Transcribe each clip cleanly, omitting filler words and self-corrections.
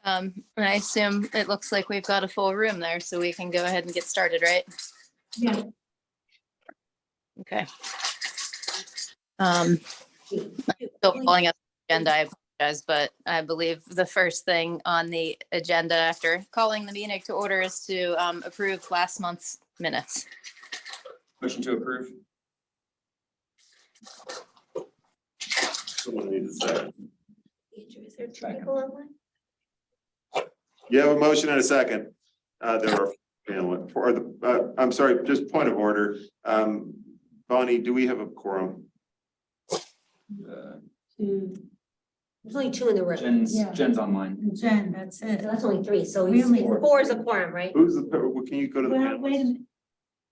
And I assume it looks like we've got a full room there, so we can go ahead and get started, right? Yeah. Okay. Still pulling up the agenda, I apologize, but I believe the first thing on the agenda after calling the meeting to order is to approve last month's minutes. Motion to approve. Someone needs a second. Is there technical online? You have a motion and a second. There are for the, I'm sorry, just point of order. Bonnie, do we have a quorum? There's only two in the room. Jen's online. Jen, that's So it. that's only three. So We only- four is a quorum, right? Who's the, can you go to the Well, wait a panelists? minute.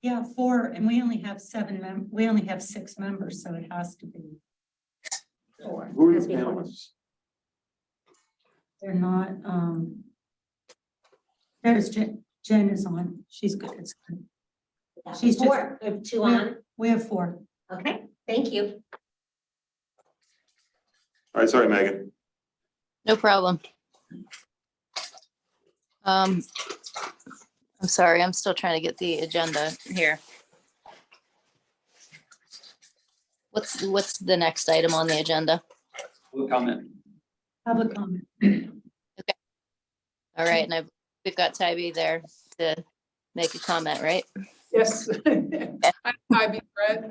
Yeah, 4, and we only have 7 we only have 6 members, so it has to be 4. Who are Has the to be one. panelists? They're not, that is Jen is on. She's good. It's good. She's just- Four. We have two on. We have 4. Okay, thank you. All right, sorry, Megan. No problem. I'm sorry, I'm still trying to get the agenda here. What's the next item on the agenda? Public comment. Public comment. All right, and we've got Tybee there to make a comment, right? Yes. I'm Ivy Brett,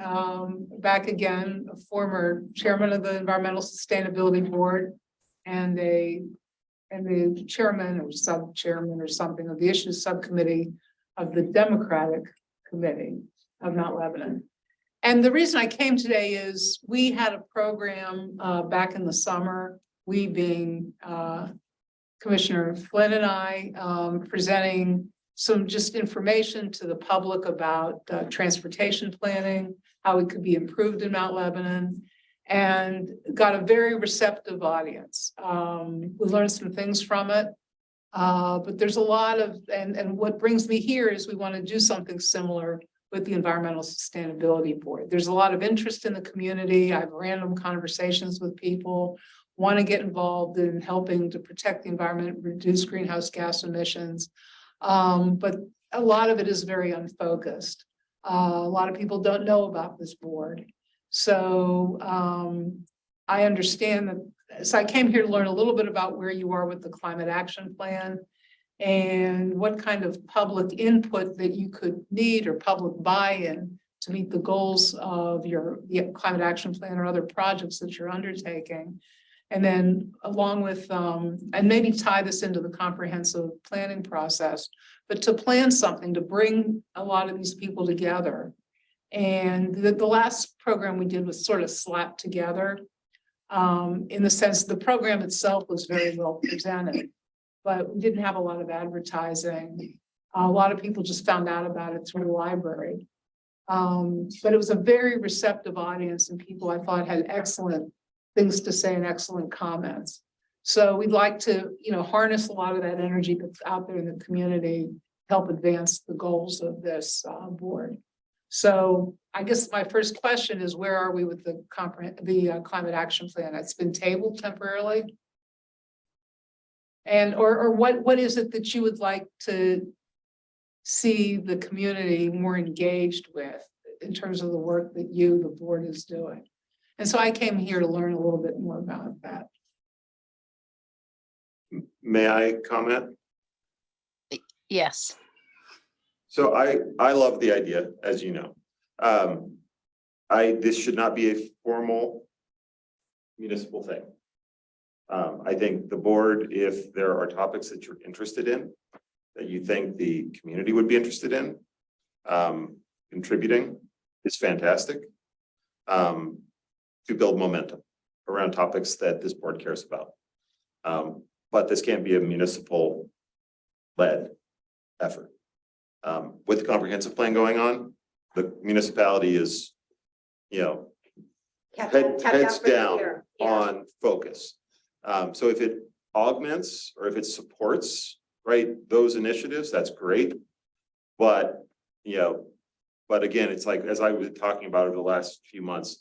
back again, a former chairman of the Environmental Sustainability Board and the chairman or sub-chairman or something of the Issues Subcommittee of the Democratic Committee of Mount Lebanon. And the reason I came today is we had a program back in the summer, we being Commissioner Flynn and I, presenting some just information to the public about transportation planning, how it could be improved in Mount Lebanon, and got a very receptive audience. We learned some things from it, but there's a lot of, and what brings me here is we want to do something similar with the Environmental Sustainability Board. There's a lot of interest in the community. I have random conversations with people, want to get involved in helping to protect the environment, reduce greenhouse gas emissions. But a lot of it is very unfocused. A lot of people don't know about this board. So I understand that. So I came here to learn a little bit about where you are with the climate action plan and what kind of public input that you could need or public buy-in to meet the goals of your climate action plan or other projects that you're undertaking. And then along with, and maybe tie this into the comprehensive planning process, but to plan something to bring a lot of these people together. And the last program we did was sort of slapped together in the sense the program itself was very well presented, but we didn't have a lot of advertising. A lot of people just found out about it through the library. But it was a very receptive audience and people I thought had excellent things to say and excellent comments. So we'd like to, harness a lot of that energy that's out there in the community, help advance the goals of this board. So I guess my first question is, where are we with the climate action plan? It's been tabled temporarily. And or what is it that you would like to see the community more engaged with in terms of the work that the board is doing? And so I came here to learn a little bit more about that. May I comment? Yes. So I love the idea, as you know. This should not be a formal municipal thing. I think the board, if there are topics that you're interested in, that you think the community would be interested in, contributing is fantastic. To build momentum around topics that this board cares about. But this can't be a municipal led effort. With the comprehensive plan going on, the municipality is, heads down on focus. So if it augments or if it supports, right, those initiatives, that's great. But, but again, it's like, as I was talking about over the last few months,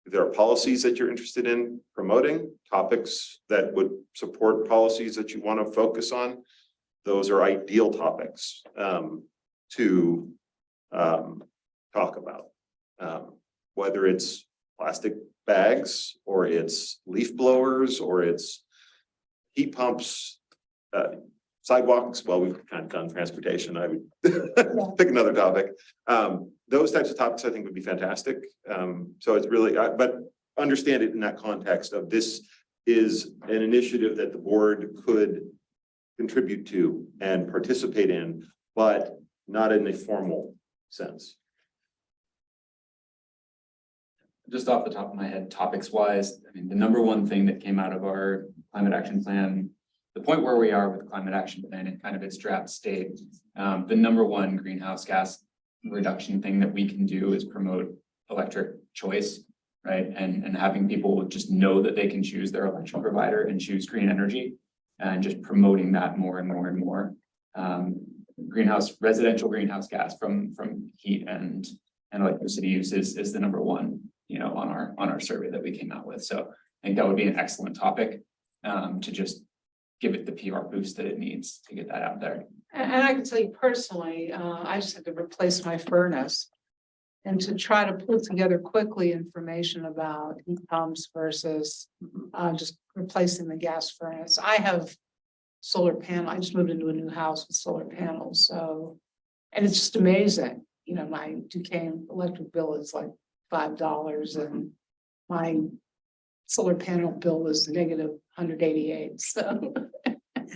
if there are policies that you're interested in promoting, topics that would support policies that you want to focus on, those are ideal topics to talk about. Whether it's plastic bags or it's leaf blowers or it's heat pumps, sidewalks, well, we've kind of done transportation. I would pick another topic. Those types of topics I think would be fantastic. So it's really, but understand it in that context of this is an initiative that the board could contribute to and participate in, but not in a formal sense. Just off the top of my head, topics wise, I mean, the number one thing that came out of our climate action plan, the point where we are with the climate action plan and kind of its draft state, the number one greenhouse gas reduction thing that we can do is promote electric choice, right? And having people just know that they can choose their electric provider and choose green energy, and just promoting that more and more and more. Residential greenhouse gas from heat and electricity use is the number one, on our survey that we came out with. So I think that would be an excellent topic to just give it the PR boost that it needs to get that out there. And I can tell you personally, I just had to replace my furnace. And to try to pull together quickly information about heat pumps versus just replacing the gas furnace. I have solar panel. I just moved into a new house with solar panels. So, and it's just amazing. My Duquesne electric bill is like $5 and my solar panel bill is negative 188. So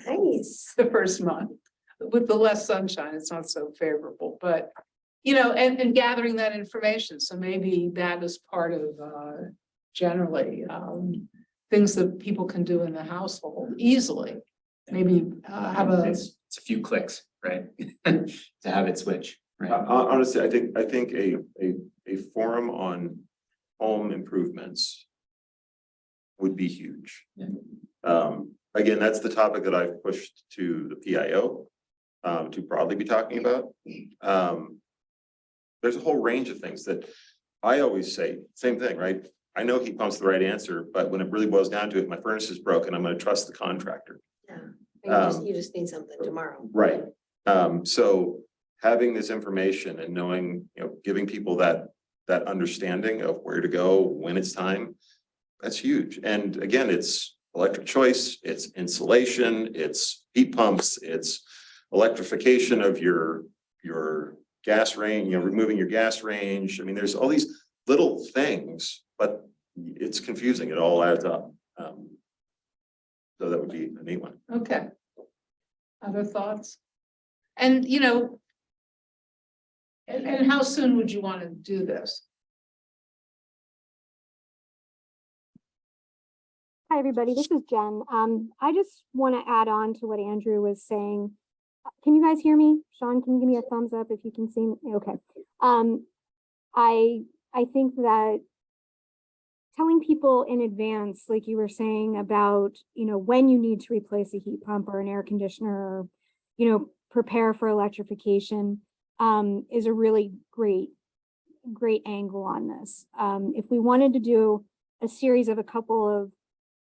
Nice. the first month with the less sunshine, it's not so favorable, but and gathering that information. So maybe that is part of generally things that people can do in the household easily. Maybe have It's a few clicks, right? To have it switch, right? Honestly, I think a forum on home improvements would be huge. Yeah. Again, that's the topic that I've pushed to the PIO to broadly be talking about. There's a whole range of things that I always say, same thing, right? I know heat pump's the right answer, but when it really boils down to it, my furnace is broken, I'm gonna trust the contractor. Yeah. You just need something tomorrow. Right. So having this information and knowing, giving people that understanding of where to go when it's time, that's huge. And again, it's electric choice, it's insulation, it's heat pumps, it's electrification of your gas range, removing your gas range. I mean, there's all these little things, but it's confusing. It all adds up. So that would be a neat one. okay. Other thoughts? And and how soon would you want to do this? Hi, everybody. This is Jen. I just want to add on to what Andrew was saying. Can you guys hear me? Sean, can you give me a thumbs up if you can see me? Okay. I think that telling people in advance, like you were saying about, when you need to replace a heat pump or an air conditioner, or, prepare for electrification, is a really great angle on this. If we wanted to do a series of a couple of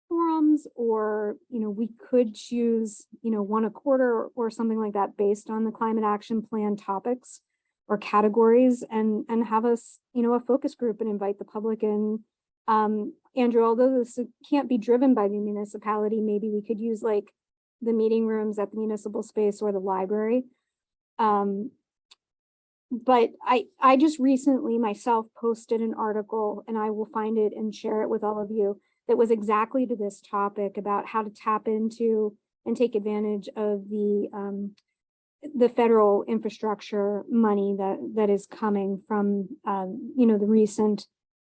forums, or we could choose one a quarter or something like that based on the climate action plan topics or categories, and have us a focus group and invite the public in. Andrew, although this can't be driven by the municipality, maybe we could use like the meeting rooms at the municipal space or the library. But I just recently myself posted an article, and I will find it and share it with all of you, that was exactly to this topic about how to tap into and take advantage of the federal infrastructure money that is coming from the recent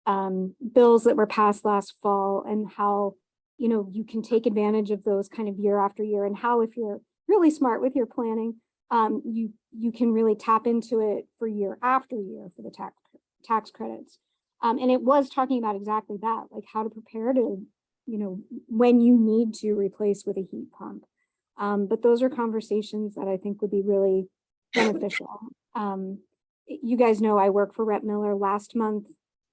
bills that were passed last fall, and how you can take advantage of those kind of year after year, and how, if you're really smart with your planning, you can really tap into it for year after year for the tax credits. And it was talking about exactly that, like how to prepare to, when you need to replace with a heat pump. But those are conversations that I think would be really beneficial. You guys know I work for Rep Miller. Last month,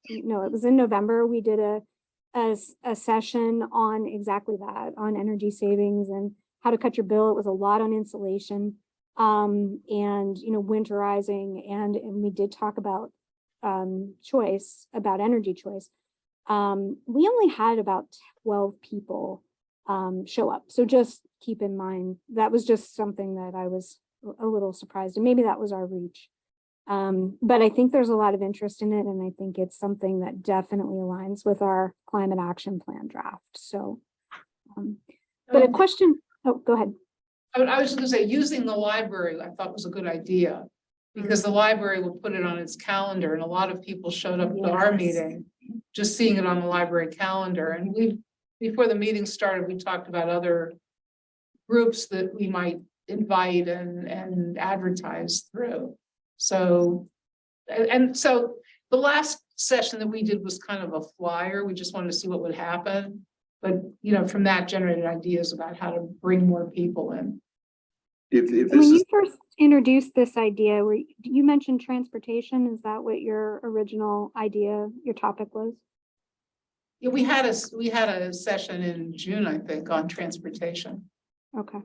no, it was in November, we did a session on exactly that, on energy savings and how to cut your bill. It was a lot on insulation, and, you know, winterizing, and we did talk about about energy choice. We only had about 12 people show up. So just keep in mind, that was just something that I was a little surprised, and maybe that was our reach. But I think there's a lot of interest in it, and I think it's something that definitely aligns with our climate action plan draft. So, but a question, oh, go ahead. I was just gonna say, using the library, I thought was a good idea. Because the library will put it on its calendar, and a lot of people showed up to our Yes. meeting, just seeing it on the library calendar, and before the meeting started, we talked about other groups that we might invite and advertise through. So, and so the last session that we did was kind of a flyer. We just wanted to see what would happen. But, you know, from that generated ideas about how to bring more people in. If When this you is, first introduced this idea, you mentioned transportation. Is that what your original idea, your topic was? Yeah, we had a session in June, I think, on transportation. Okay.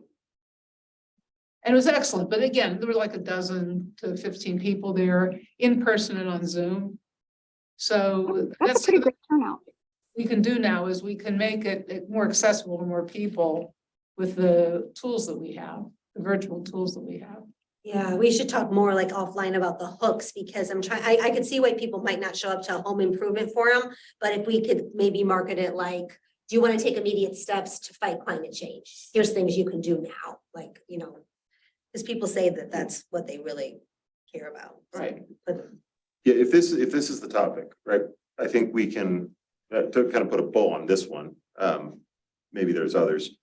And it was excellent, but again, there were like 12 to 15 people there in person and on Zoom. So That's a pretty great turnout. we can do now is we can make it more accessible to more people with the tools that we have, the virtual tools that we have. Yeah, we should talk more like offline about the hooks, because I could see why people might not show up to a home improvement forum. But if we could maybe market it like, do you want to take immediate steps to fight climate change? Here's things you can do now, like, you know, because people say that that's what they really care about. Right. But yeah, if this is the topic, right, I think we can, to kind of put a bow on this one, maybe there's others.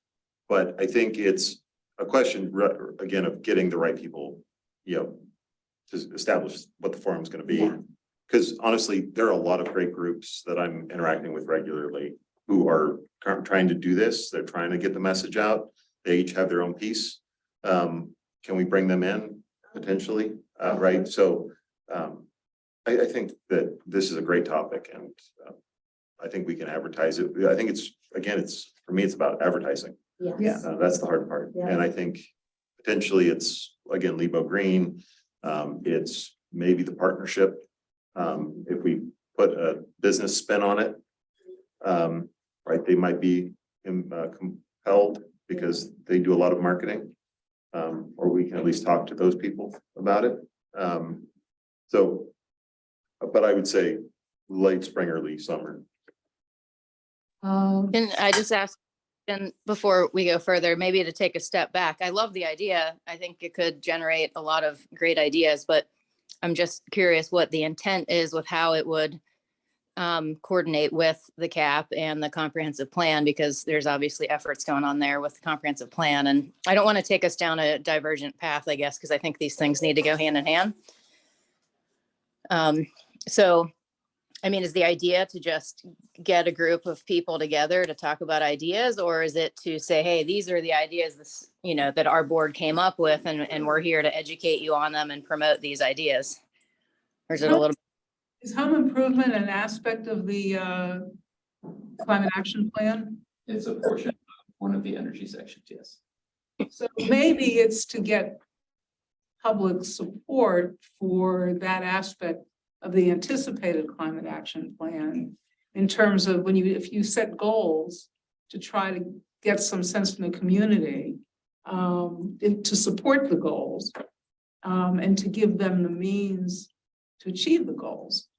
But I think it's a question, again, of getting the right people, you know, to establish what the forum's gonna be. Yeah. Because honestly, there are a lot of great groups that I'm interacting with regularly who are trying to do this. They're trying to get the message out. They each have their own piece. Can we bring them in potentially? Right, so I think that this is a great topic, and I think we can advertise it. I think it's, again, for me, it's about advertising. yes. That's the hard part. Yeah. And I think potentially it's, again, Lebo Green. It's maybe the partnership. If we put a business spin on it, right, they might be compelled because they do a lot of marketing. Or we can at least talk to those people about it. So, but I would say late spring, early summer. Can I just ask, and before we go further, maybe to take a step back, I love the idea. I think it could generate a lot of great ideas, but I'm just curious what the intent is with how it would coordinate with the CAP and the comprehensive plan, because there's obviously efforts going on there with the comprehensive plan. And I don't want to take us down a divergent path, I guess, because I think these things need to go hand in hand. So, I mean, is the idea to just get a group of people together to talk about ideas, or is it to say, hey, these are the ideas, you know, that our board came up with, and we're here to educate you on them and promote these ideas? Or is it a little? Is home improvement an aspect of the climate action plan? It's a portion of one of the energy sections, yes. So maybe it's to get public support for that aspect of the anticipated climate action plan, in terms of if you set goals to try to get some sense from the community to support the goals, and to give them the means to achieve the goals.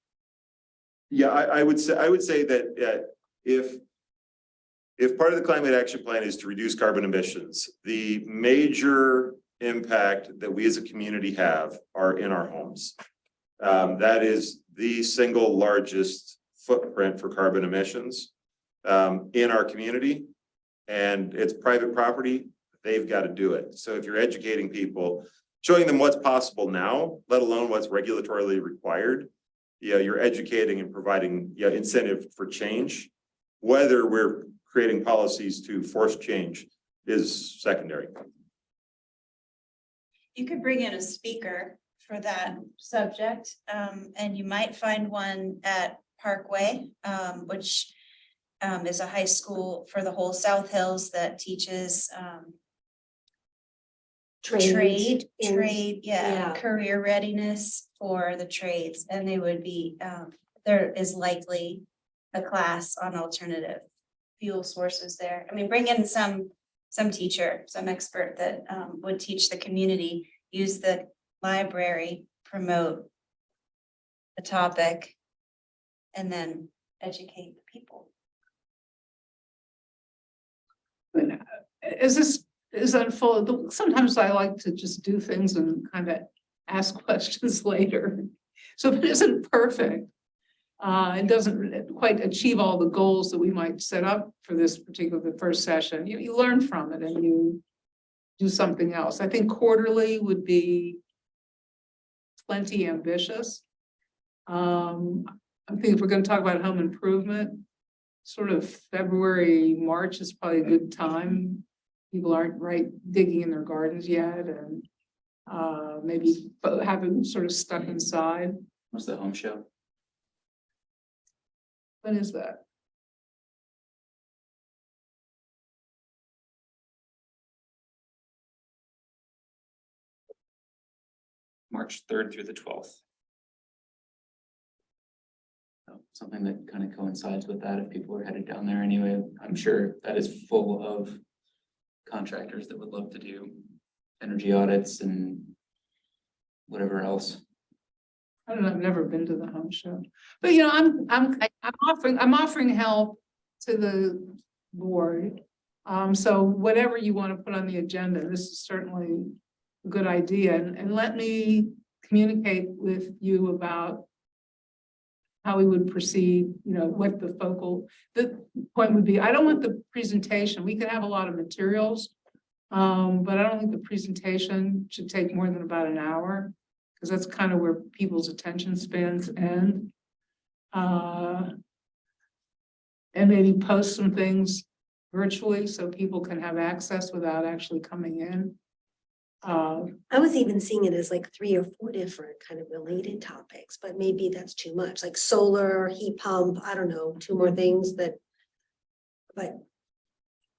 Yeah, I would say that if part of the climate action plan is to reduce carbon emissions, the major impact that we as a community have are in our homes. That is the single largest footprint for carbon emissions in our community, and it's private property. They've got to do it. So if you're educating people, showing them what's possible now, let alone what's regulatorily required, yeah, you're educating and providing incentive for change. Whether we're creating policies to force change is secondary. You could bring in a speaker for that subject, and you might find one at Parkway, which is a high school for the whole South Hills that teaches trade, yeah. career readiness for the trades. And they would be, there is likely a class on alternative fuel sources there. I mean, bring in some teacher, some expert that would teach the community, use the library, promote the topic, and then educate the people. As this is unfolded, sometimes I like to just do things and kind of ask questions later. So if it isn't perfect, it doesn't quite achieve all the goals that we might set up for this particular first session, you learn from it and you do something else. I think quarterly would be plenty ambitious. I think if we're going to talk about home improvement, sort of February, March is probably a good time. People aren't digging in their gardens yet, and maybe haven't sort of stuck inside. What's the home show? When is that? March 3rd through the 12th. So something that kind of coincides with that if people are headed down there anyway. I'm sure that is full of contractors that would love to do energy audits and whatever else. I don't know, I've never been to the home show, but you know, I'm offering help to the board. So whatever you want to put on the agenda, this is certainly a good idea, and let me communicate with you about how we would proceed, you know, what the point would be. I don't want the presentation. We could have a lot of materials, but I don't think the presentation should take more than about an hour, because that's kind of where people's attention spans end. And maybe post some things virtually so people can have access without actually coming in. I was even seeing it as like 3 or 4 different kind of related topics, but maybe that's too much, like solar, heat pump, I don't know, 2 more things that. But.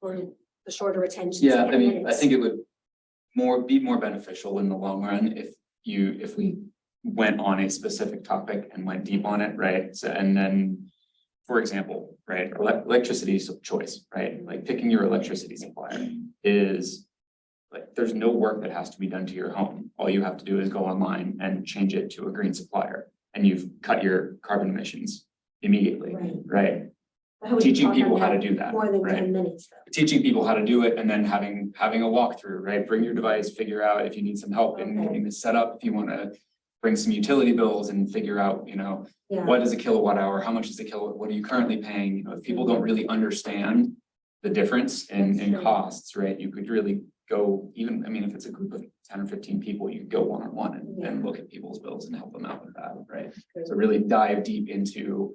Or the shorter attention. Yeah, span I mean, I minutes. think it would be more beneficial in the long run if we went on a specific topic and went deep on it, right? So, and then, for example, right, electricity choice, right? Like picking your electricity supplier is like, there's no work that has to be done to your home. All you have to do is go online and change it to a green supplier, and you've cut your carbon emissions immediately, right? How would you Teaching talk people on how to that do that, More than right? 10 minutes though. Teaching people how to do it, and then having a walkthrough, right? Bring your device, figure out if you need some help in Okay. getting this set up, if you want to bring some utility bills and figure out, you know, Yeah. what is a kilowatt hour, how much is a kilowatt, what are you currently paying? You know, if people don't really understand the difference in That's true. costs, right? You could really go even, I mean, if it's a group of 10 or 15 people, you could go one-on-one and look at people's bills and help them out with that, right? So really dive deep into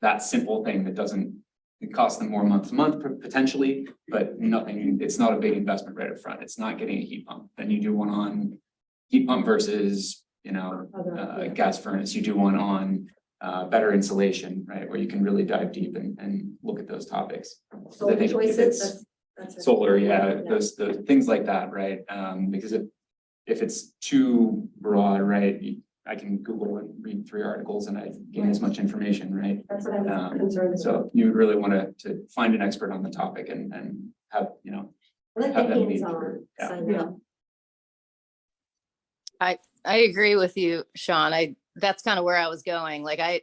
that simple thing that doesn't, it costs them more month to month potentially, but nothing, it's not a big investment right up front. It's not getting a heat pump. Then you do one on heat pump versus, you know, Other- gas furnace. You do one on better insulation, right? Where you can really dive deep and look at those topics. So I Solar think if choices, it's that's a- solar, yeah, those things like that, right? Because if it's too broad, right? I can Google and read 3 articles and I gain as much information, right? That's what I was concerned about. So you would really want to find an expert on the topic and have, you know, I like have the them lead hands-on through. Yeah. sign up. I agree with you, Sean. That's kind of where I was going. Like I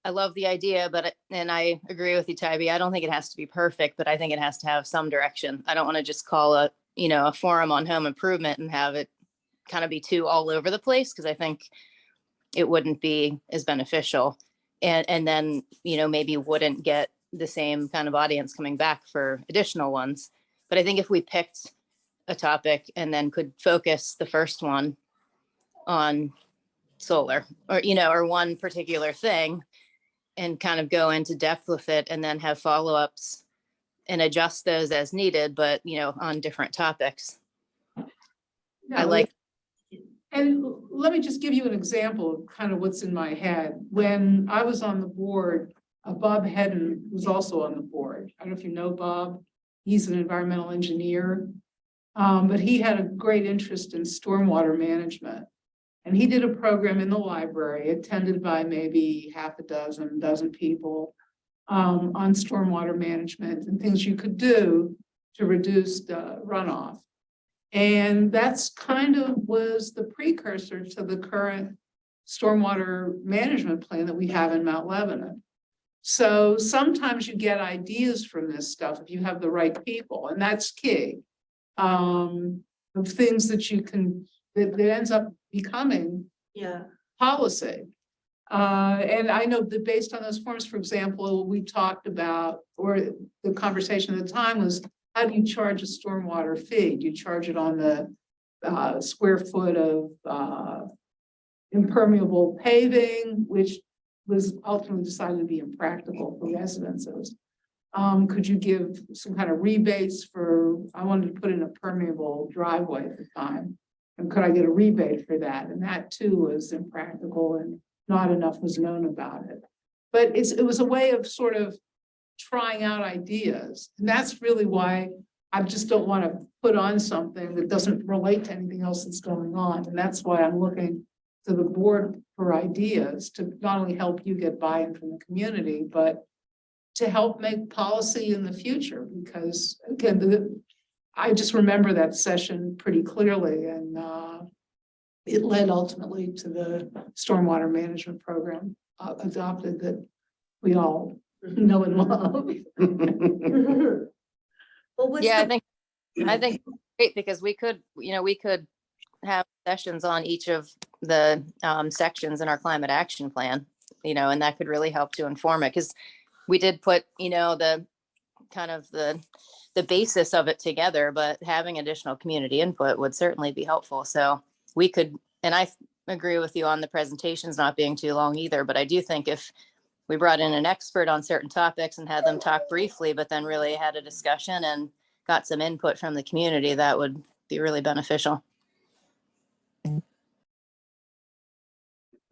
love the idea, and I agree with you, Tybee. I don't think it has to be perfect, but I think it has to have some direction. I don't want to just call a forum on home improvement and have it kind of be too all over the place, because I think it wouldn't be as beneficial. And then, maybe wouldn't get the same kind of audience coming back for additional ones. But I think if we picked a topic and then could focus the first one on solar or one particular thing and kind of go into depth with it and then have follow-ups and adjust those as needed, but on different topics. Yeah, I like And let me just give you an example of kind of what's in my head. When I was on the board, Bob Hedden was also on the board. I don't know if you know Bob. He's an environmental engineer. But he had a great interest in stormwater management. And he did a program in the library attended by maybe half a dozen people on stormwater management and things you could do to reduce the runoff. And that's kind of was the precursor to the current stormwater management plan that we have in Mount Lebanon. So sometimes you get ideas from this stuff if you have the right people, and that's key. Of things that you can, that ends up becoming Yeah. policy. And I know that based on those forms, for example, we talked about, or the conversation at the time was, how do you charge a stormwater fee? Do you charge it on the square foot of impermeable paving, which was ultimately decided to be impractical for residences? Could you give some kind of rebates for, I wanted to put in a permeable driveway at the time. And could I get a rebate for that? And that too was impractical and not enough was known about it. But it was a way of sort of trying out ideas. And that's really why I just don't want to put on something that doesn't relate to anything else that's going on. And that's why I'm looking to the board for ideas to not only help you get buy-in from the community, but to help make policy in the future. Because again, I just remember that session pretty clearly, and it led ultimately to the stormwater management program adopted that we all know and love. Well, what's Yeah, the- I think great, because we could have sessions on each of the sections in our climate action plan, and that could really help to inform it, because we did put, the kind of the basis of it together, but having additional community input would certainly be helpful. So we could, and I agree with you on the presentations not being too long either, but I do think if we brought in an expert on certain topics and had them talk briefly, but then really had a discussion and got some input from the community, that would be really beneficial.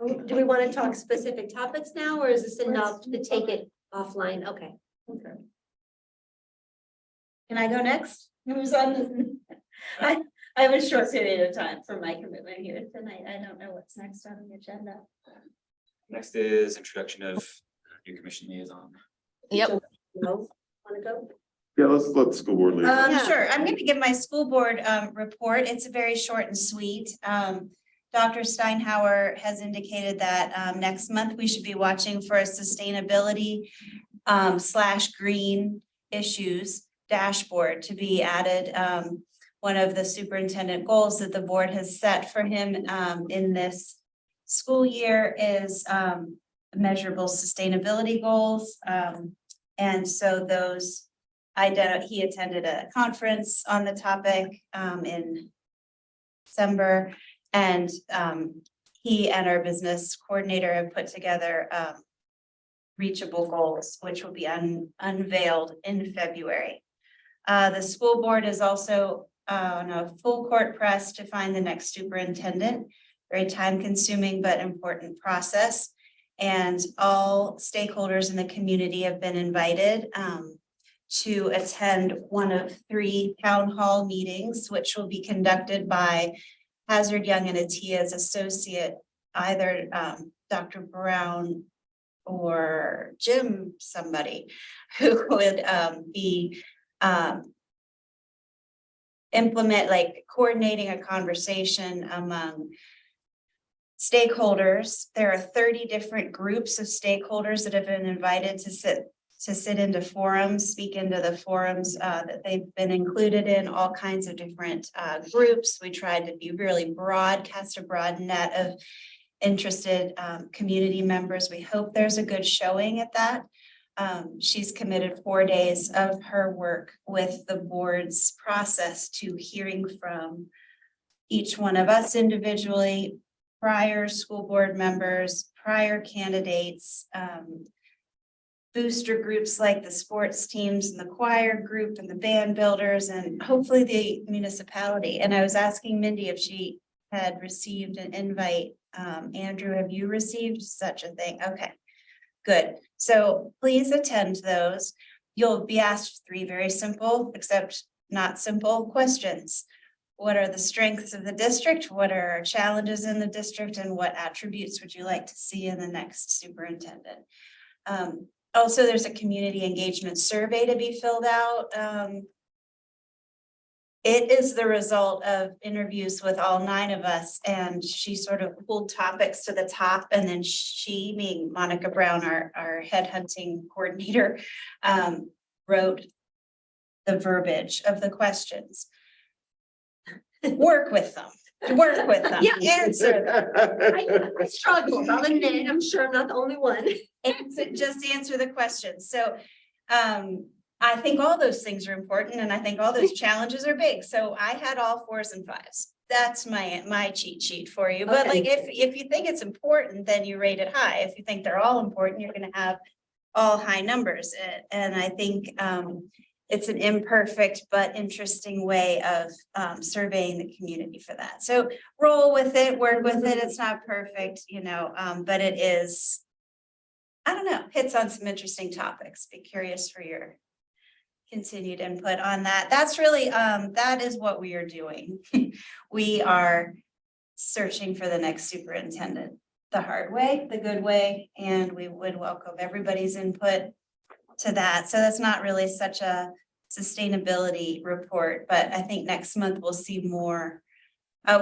Do we want to talk specific topics now, or is this enough to take it offline? Okay. Okay. Can I go next? Who's on the? I have a short period of time for my commitment here tonight. I don't know what's next on the agenda. Next is introduction of new commission liaison. Yep. No, want to go? Yeah, let's let the school board lead. Yeah. Sure, I'm gonna give my school board report. It's very short and sweet. Dr. Steinhauer has indicated that next month we should be watching for a sustainability / green issues dashboard to be added. One of the superintendent goals that the board has set for him in this school year is measurable sustainability goals. And so those he attended a conference on the topic in December, and he and our business coordinator have put together reachable goals, which will be unveiled in February. The school board is also on a full court press to find the next superintendent. Very time consuming but important process. And all stakeholders in the community have been invited to attend one of 3 town hall meetings, which will be conducted by Hazard Young and Atia's associate, either Dr. Brown or Jim, somebody who would be coordinating a conversation among stakeholders. There are 30 different groups of stakeholders that have been invited to sit into forums, speak into the forums that they've been included in, all kinds of different groups. We tried to be really broad, cast a broad net of interested community members. We hope there's a good showing at that. She's committed 4 days of her work with the board's process to hearing from each one of us individually, prior school board members, prior candidates, booster groups like the sports teams and the choir group and the band builders, and hopefully the municipality. And I was asking Mindy if she had received an invite. Andrew, have you received such a thing? Okay, good. So please attend those. You'll be asked 3 very simple, except not simple questions. What are the strengths of the district? What are our challenges in the district? And what attributes would you like to see in the next superintendent? Also, there's a community engagement survey to be filled out. It is the result of interviews with all 9 of us, and she sort of pulled topics to the top, and then she, being Monica Brown, our headhunting coordinator, wrote the verbiage of the questions. Work with them, Yeah. answer them. I struggle, I'll admit, I'm sure I'm not the only one. Just answer the questions. So, I think all those things are important, and I think all those challenges are big. So I had all 4s and 5s. That's my cheat sheet for you. But Okay. like, if you think it's important, then you rate it high. If you think they're all important, you're gonna have all high numbers. And I think, it's an imperfect but interesting way of surveying the community for that. So roll with it, work with it. It's not perfect, but it is, I don't know, hits on some interesting topics. Be curious for your continued input on that. That's really, that is what we are doing. We are searching for the next superintendent, the hard way, the good way, and we would welcome everybody's input to that. So that's not really such a sustainability report, but I think next month we'll see more.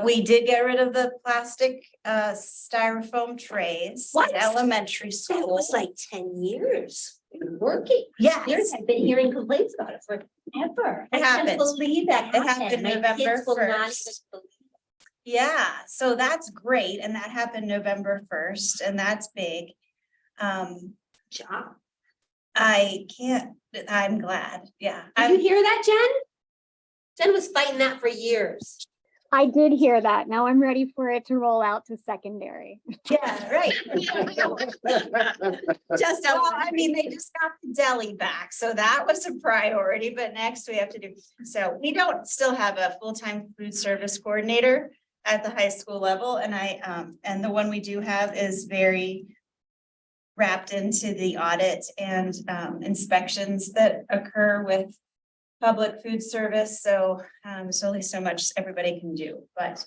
We did get rid of the plastic styrofoam trays What? at elementary That school. was like 10 years. It's working. Yes. Years I've been hearing complaints about it forever. I can't happened. believe that It happened. happened My November kids will not 1st. even believe Yeah, so that's great. And that happened November 1st, and that's big. Job. I'm glad. Yeah. Did you hear that, Jen? Jen was fighting that for years. I did hear that. Now I'm ready for it to roll out to secondary. Yeah, right. Just, well, I mean, they just got the deli back, so that was a priority, but next we have to do, so we don't still have a full-time food service coordinator at the high school level, and and the one we do have is very wrapped into the audit and inspections that occur with public food service, so there's only so much everybody can do, but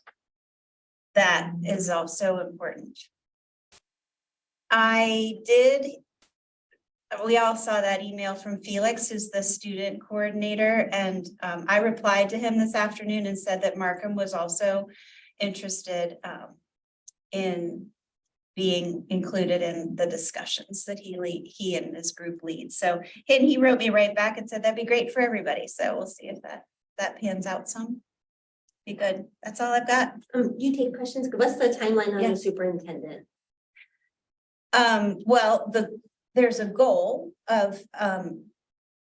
that is also important. We all saw that email from Felix, who's the student coordinator, and I replied to him this afternoon and said that Markham was also interested in being included in the discussions that he and his group lead. So, and he wrote me right back and said that'd be great for everybody. So we'll see if that pans out some. Be good. That's all I've got. You take questions. What's the timeline on Yeah. the superintendent? Well, there's a goal of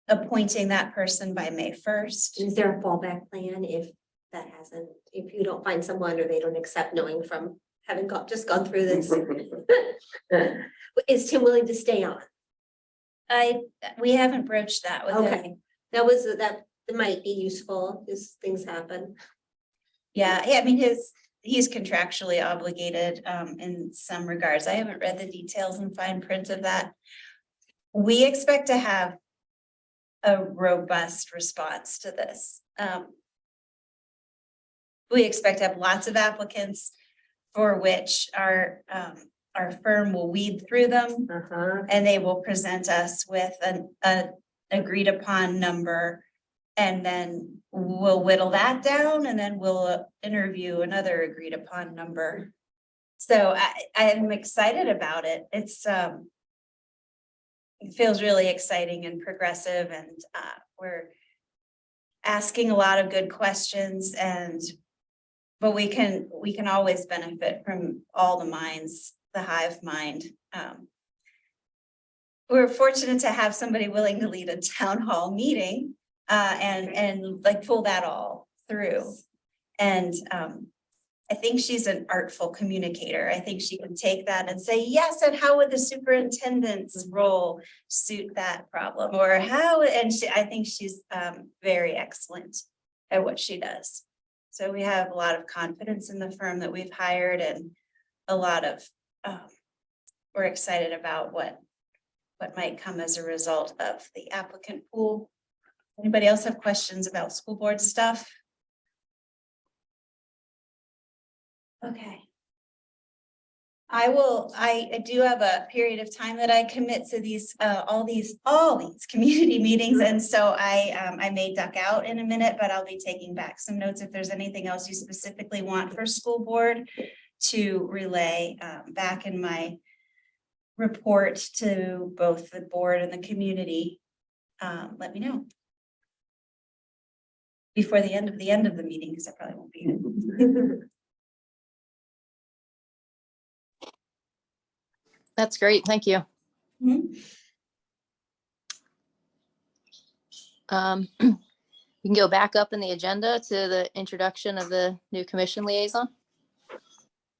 appointing that person by May 1st. Is there a fallback plan if if you don't find someone or they don't accept, knowing from having just gone through this? Is Tim willing to stay on? We haven't broached that with him. Okay, that might be useful as things happen. Yeah, I mean, he's contractually obligated in some regards. I haven't read the details and fine print of that. We expect to have a robust response to this. We expect to have lots of applicants for which our firm will weed through them, and they will present us with an agreed upon number. And then we'll whittle that down, and then we'll interview another agreed upon number. So I am excited about it. It feels really exciting and progressive, and we're asking a lot of good questions, but we can always benefit from all the minds, the hive mind. We're fortunate to have somebody willing to lead a town hall meeting and like pull that all through. And I think she's an artful communicator. I think she can take that and say, yes, and how would the superintendent's role suit that problem? Or how, I think she's very excellent at what she does. So we have a lot of confidence in the firm that we've hired and a lot of, we're excited about what might come as a result of the applicant pool. Anybody else have questions about school board stuff? Okay. I do have a period of time that I commit to these, all these community meetings. And so I may duck out in a minute, but I'll be taking back some notes. If there's anything else you specifically want for school board to relay, back in my report to both the board and the community, let me know. Before the end of the meeting, because I probably won't be here. That's great. Thank you. Mhm. We can go back up in the agenda to the introduction of the new commission liaison.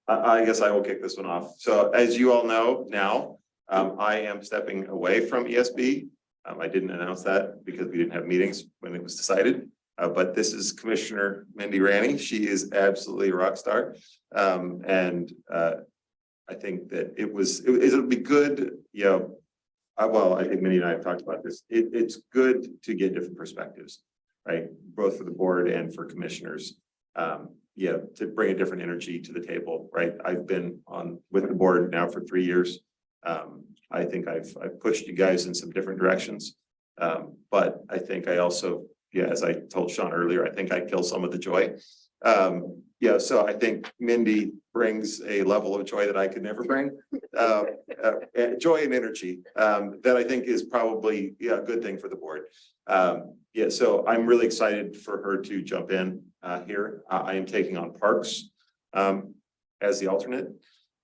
I guess I will kick this one off. So as you all know now, I am stepping away from ESB. I didn't announce that because we didn't have meetings when it was decided. But this is Commissioner Mindy Ranney. She is absolutely a rock star. I think that it'll be good, you know. I think Mindy and I have talked about this. It's good to get different perspectives, right? Both for the board and for commissioners. To bring a different energy to the table, right? I've been on with the board now for 3 years. I think I've pushed you guys in some different directions. But I think I also, as I told Sean earlier, I think I kill some of the joy. So I think Mindy brings a level of joy that I could never bring. Joy and energy that I think is probably a good thing for the board. So I'm really excited for her to jump in here. I am taking on Parks as the alternate.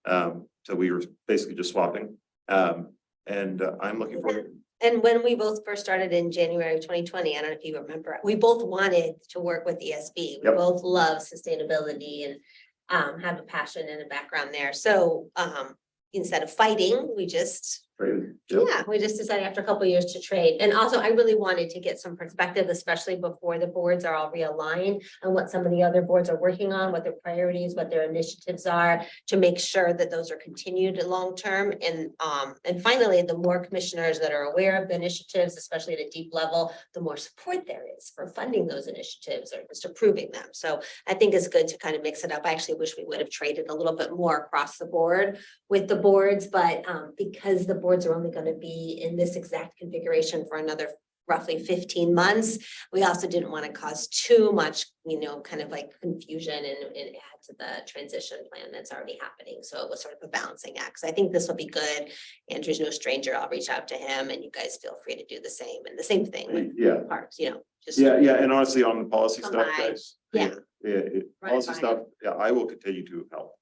So we were basically just swapping. And I'm looking forward. And when we both first started in January of 2020, I don't know if you remember, we both wanted to work with ESB. We Yep. both love sustainability and have a passion and a background there. So instead of fighting, we just we just decided after a couple of years to trade. And also I really wanted to get some perspective, especially before the boards are all realigned on what some of the other boards are working on, what their priorities, what their initiatives are, to make sure that those are continued long-term. And finally, the more commissioners that are aware of the initiatives, especially at a deep level, the more support there is for funding those initiatives or just approving them. So I think it's good to kind of mix it up. I actually wish we would have traded a little bit more across the board with the boards, but because the boards are only going to be in this exact configuration for another roughly 15 months, we also didn't want to cause too much, kind of like confusion and add to the transition plan that's already happening. So it was sort of a balancing act. So I think this will be good. Andrew's no stranger. I'll reach out to him and you guys feel free to do the same. And the same thing with Parks, just. And honestly, on the policy stuff, Combine. guys. Yeah. Policy Right. stuff, I will continue to help.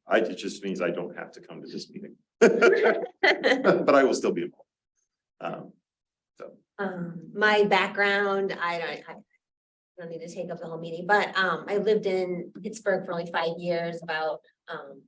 It just means I don't have to come to this meeting. But I will still be involved. My background, I don't need to take up the whole meeting, but I lived in Pittsburgh for only 5 years, about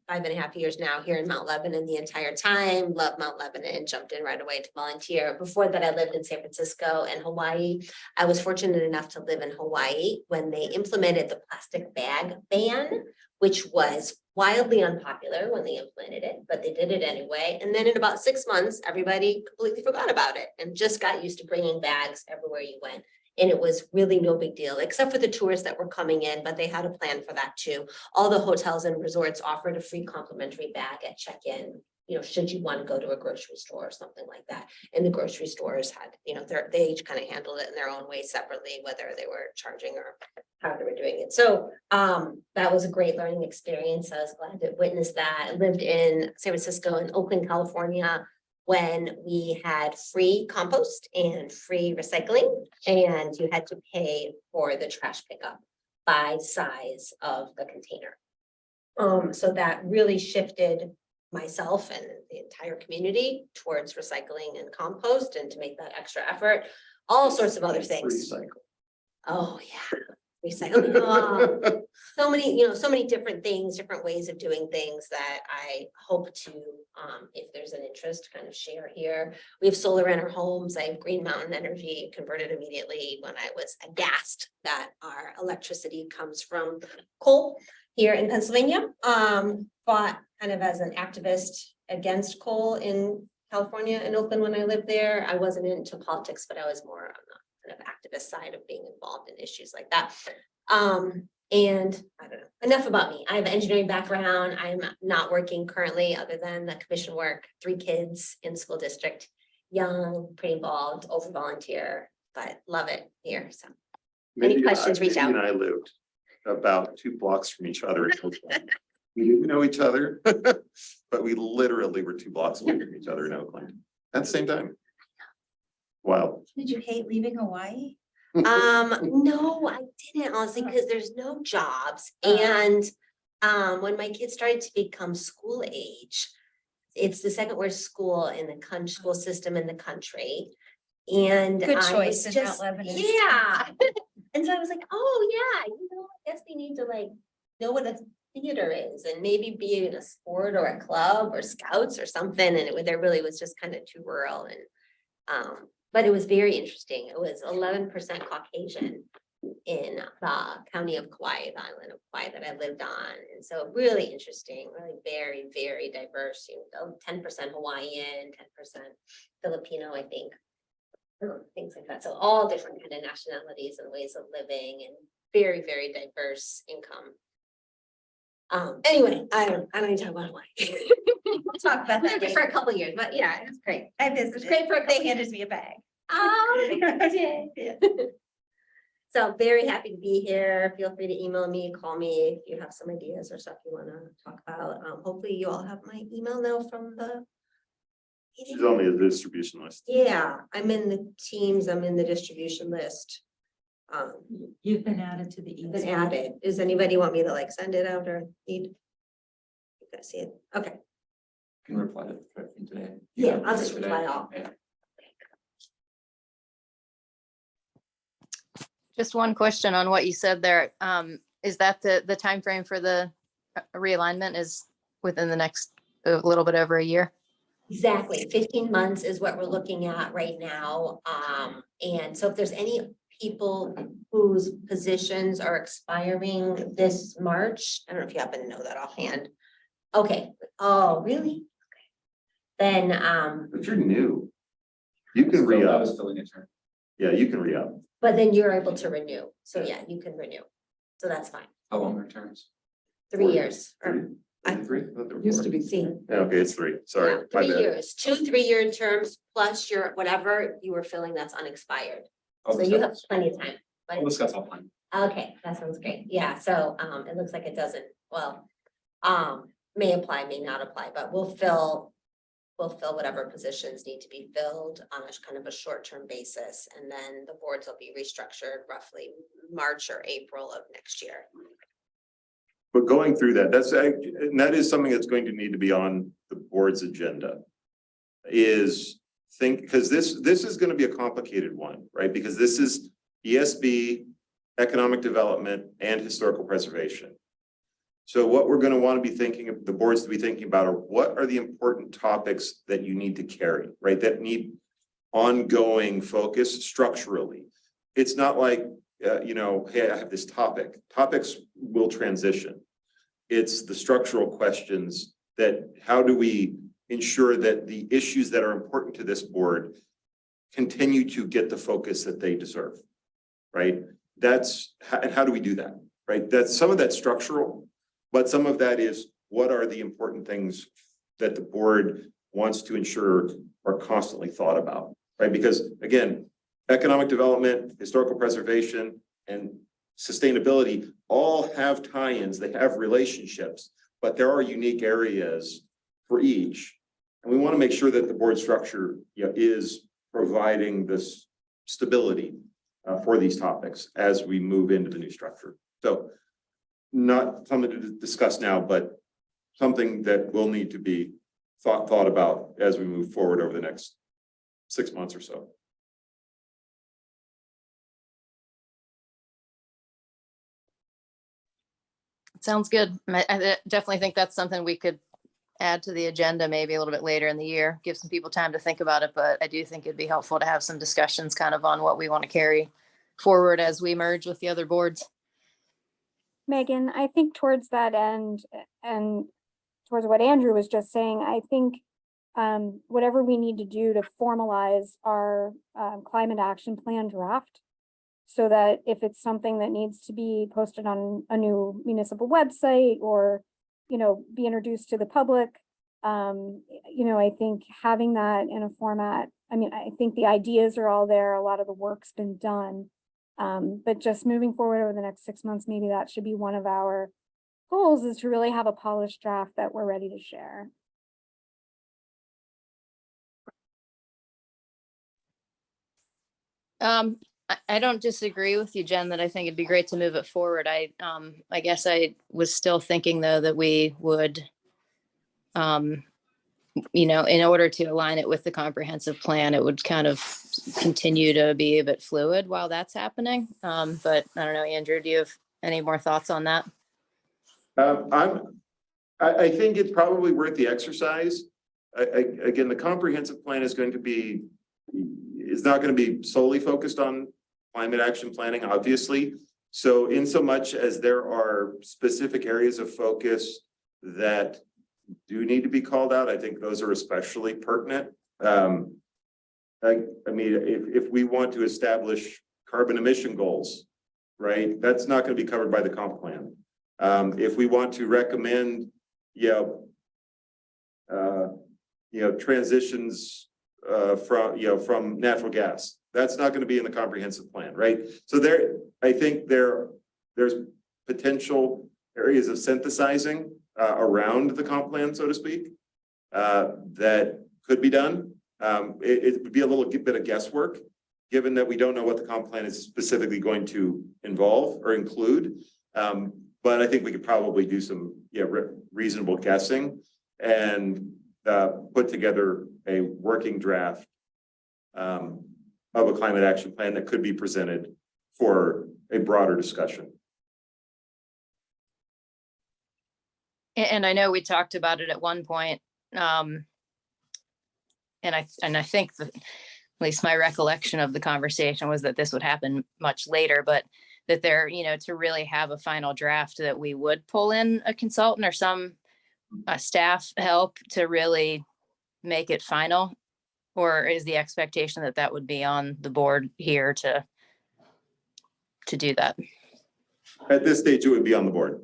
5.5 years now here in Mount Lebanon the entire time. Love Mount Lebanon, jumped in right away to volunteer. Before that, I lived in San Francisco and Hawaii. I was fortunate enough to live in Hawaii when they implemented the plastic bag ban, which was wildly unpopular when they implemented it, but they did it anyway. And then in about 6 months, everybody completely forgot about it and just got used to bringing bags everywhere you went. And it was really no big deal, except for the tourists that were coming in, but they had a plan for that too. All the hotels and resorts offered a free complimentary bag at check-in, should you want to go to a grocery store or something like that. And the grocery stores had, they each kind of handled it in their own way separately, whether they were charging or how they were doing it. So that was a great learning experience. I was glad to witness that. I lived in San Francisco and Oakland, California, when we had free compost and free recycling, and you had to pay for the trash pickup by size of the container. So that really shifted myself and the entire community towards recycling and compost, and to make that extra effort, all sorts of other things. Recycle. Oh, yeah. Recycling. so many, you know, so many different things, different ways of doing things that I hope to, if there's an interest, kind of share here. We have solar in our homes. I have Green Mountain Energy converted immediately when I was aghast that our electricity comes from coal here in Pennsylvania. Fought kind of as an activist against coal in California and Oakland when I lived there. I wasn't into politics, but I was more on the kind of activist side of being involved in issues like that. And I don't know, enough about me. I have an engineering background. I'm not working currently other than the commission work, 3 kids in school district, young, pretty involved, over volunteer, but love it here. So Mindy and questions, reach Mindy and I lived about 2 blocks from each other. We didn't know each other, but we literally were 2 blocks away from each other in Oakland at the same time. Wow. Did you hate leaving Hawaii? no, I didn't honestly, because there's no jobs. And when my kids started to become school age, it's the second worst school in the school system in the country. And Good I choice was in Mount just, Lebanon. yeah. And so I was like, oh, yeah, you know, I guess they need to like know what a theater is and maybe be in a sport or a club or scouts or something. And there really was just kind of too rural and, but it was very interesting. It was 11% Caucasian in the county of Kauai, the island of Kauai that I lived on. And so really interesting, really very, very diverse, you know, 10% Hawaiian, 10% Filipino, I think. Things like that. So all different kind of nationalities and ways of living and very, very diverse income. Anyway, I don't need to talk about Hawaii. We'll talk about that For later. a couple of years, but yeah, it was great. I visited. great for a couple They handed me a bag. So very happy to be here. Feel free to email me, call me if you have some ideas or stuff you want to talk about. Hopefully you all have my email now from the. She's on the distribution list. Yeah, I'm in the teams, I'm in the distribution list. You've been added to the. Been added. Does anybody want me to like send it out or need? You guys see it? Okay. Can reply to the thread from today. Yeah, I'll just Today. reply all. Yeah. Just one question on what you said there. Is that the timeframe for the realignment is within the next a little bit over a year? Exactly, 15 months is what we're looking at right now. And so if there's any people whose positions are expiring this March, I don't know if you happen to know that offhand. Okay, oh, really? Okay. Then, But you're new. You can I re-up. was filling a term. Yeah, you can re-up. but then you're able to renew. So yeah, you can renew. So that's fine. How long are terms? 3 years. or- I- 3? I thought there were Used to 4. be. See, Yeah, okay, it's 3. Sorry. yeah, my 3 bad. years, 2 3-year terms plus your whatever you were filling that's unexpired. I'll So you have discuss- plenty of time. I'll discuss offline. Okay, that sounds great. Yeah, so it looks like it doesn't, well, may apply, may not apply, but we'll fill whatever positions need to be filled on a kind of a short-term basis. And then the boards will be restructured roughly March or April of next year. But going through that, and that is something that's going to need to be on the board's agenda. Because this is going to be a complicated one, right? Because this is ESB, economic development, and historical preservation. So what we're going to want to be thinking of, the boards to be thinking about are what are the important topics that you need to carry, right? That need ongoing focus structurally. It's not like, hey, I have this topic. Topics will transition. It's the structural questions that how do we ensure that the issues that are important to this board continue to get the focus that they deserve, right? And how do we do that, right? That's some of that's structural, but some of that is what are the important things that the board wants to ensure are constantly thought about, right? Because again, economic development, historical preservation, and sustainability all have tie-ins, they have relationships, but there are unique areas for each. And we want to make sure that the board structure is providing this stability for these topics as we move into the new structure. So not something to discuss now, but something that will need to be thought about as we move forward over the next 6 months or so. Sounds good. I definitely think that's something we could add to the agenda maybe a little bit later in the year, give some people time to think about it, but I do think it'd be helpful to have some discussions kind of on what we want to carry forward as we merge with the other boards. Megan, I think towards that end and towards what Andrew was just saying, I think whatever we need to do to formalize our climate action plan draft, so that if it's something that needs to be posted on a new municipal website or, you know, be introduced to the public, you know, I think having that in a format, I mean, I think the ideas are all there, a lot of the work's been done. But just moving forward over the next 6 months, maybe that should be one of our goals, is to really have a polished draft that we're ready to share. I don't disagree with you, Jen, that I think it'd be great to move it forward. I guess I was still thinking though that we would, you know, in order to align it with the comprehensive plan, it would kind of continue to be a bit fluid while that's happening. But I don't know, Andrew, do you have any more thoughts on that? I think it's probably worth the exercise. Again, the comprehensive plan is going to be, is not going to be solely focused on climate action planning, obviously. So in so much as there are specific areas of focus that do need to be called out, I think those are especially pertinent. I mean, if we want to establish carbon emission goals, right, that's not going to be covered by the comp plan. If we want to recommend, transitions from natural gas, that's not going to be in the comprehensive plan, right? So I think there's potential areas of synthesizing around the comp plan, so to speak, that could be done. It would be a little bit of guesswork, given that we don't know what the comp plan is specifically going to involve or include. But I think we could probably do some reasonable guessing and put together a working draft of a climate action plan that could be presented for a broader discussion. And I know we talked about it at one point. And I think that, at least my recollection of the conversation was that this would happen much later, but that there, you know, to really have a final draft, that we would pull in a consultant or some staff help to really make it final. Or is the expectation that that would be on the board here to do that? At this stage, it would be on the board.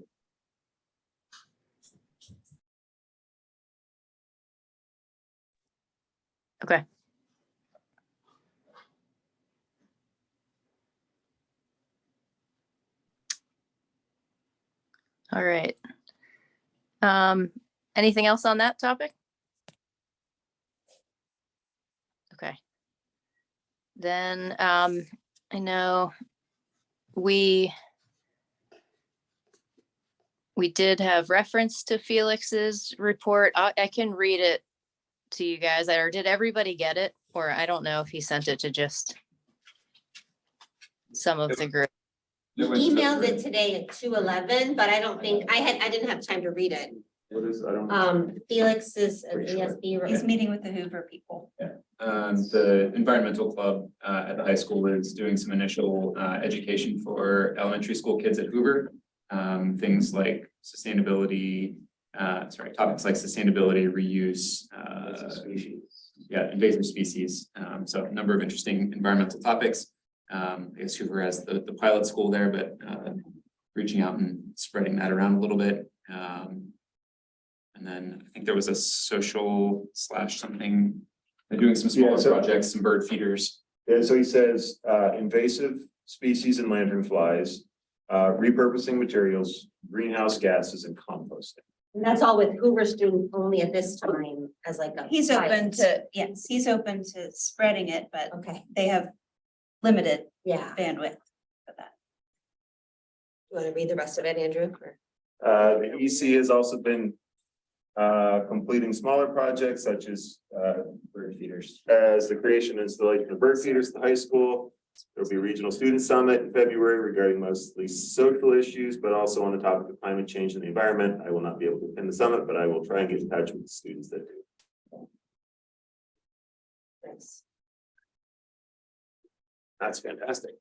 Okay. All right. Anything else on that topic? Okay. Then I know we did have reference to Felix's report. I can read it to you guys. Or did everybody get it? Or I don't know if he sent it to just some of the group. Emailed it today at 2:11, but I don't think, I didn't have time to read it. What is, I don't. Felix is an Pretty sure. ESB. He's meeting with the Hoover people. The environmental club at the high school is doing some initial education for elementary school kids at Hoover. Things like sustainability, topics like sustainability, reuse, invasive species. So a number of interesting environmental topics. I guess Hoover has the pilot school there, but reaching out and spreading that around a little bit. And then I think there was a social / something. They're doing some smaller projects, some bird feeders. Yeah, so he says invasive species and lanternflies, repurposing materials, greenhouse gases, and composting. And that's all with Hoover's doing only at this time as like a. He's open pilot. to, yes, he's open to spreading it, but Okay, they have limited yeah. bandwidth for that. You want to read the rest of it, Andrew? Or- The EC has also been completing smaller projects such as bird feeders, as the creation and installation of bird feeders at the high school, There'll be a regional student summit in February regarding mostly social issues, but also on the topic of climate change and the environment. I will not be able to attend the summit, but I will try and get in touch with the students that do. That's fantastic.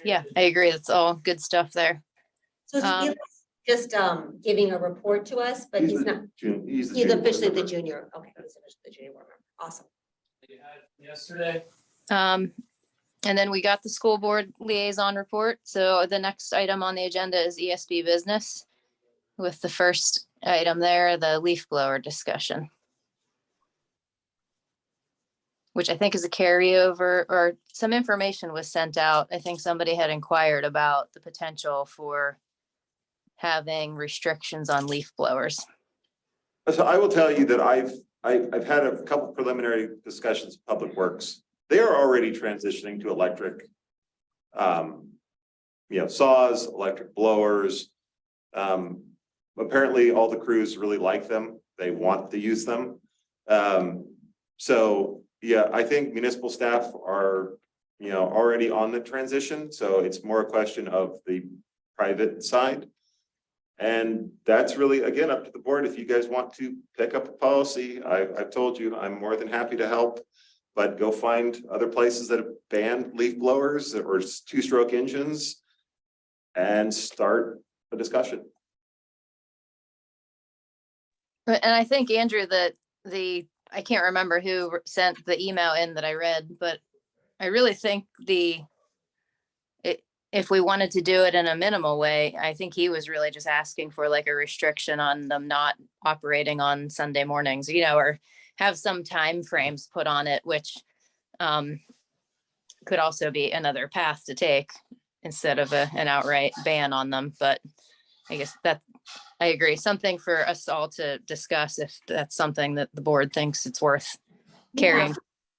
Yeah, I agree. That's all good stuff there. So Um, just giving a report to us, but he's not, He's he's junior officially the member. junior. Okay, he's officially the junior board member. Awesome. Yesterday. And then we got the school board liaison report. So the next item on the agenda is ESB business. With the first item there, the leaf blower discussion. Which I think is a carryover, or some information was sent out. I think somebody had inquired about the potential for having restrictions on leaf blowers. So I will tell you that I've had a couple preliminary discussions with Public Works. They are already transitioning to electric. Saws, electric blowers. Apparently all the crews really like them. They want to use them. So yeah, I think municipal staff are, already on the transition. So it's more a question of the private side. And that's really, again, up to the board. If you guys want to pick up a policy, I've told you, I'm more than happy to help. But go find other places that have banned leaf blowers or two-stroke engines and start a discussion. And I think, Andrew, that I can't remember who sent the email in that I read, but I really think if we wanted to do it in a minimal way, I think he was really just asking for like a restriction on them not operating on Sunday mornings, or have some time frames put on it, which could also be another path to take instead of an outright ban on them. But I guess I agree. Something for us all to discuss if that's something that the board thinks it's worth carrying.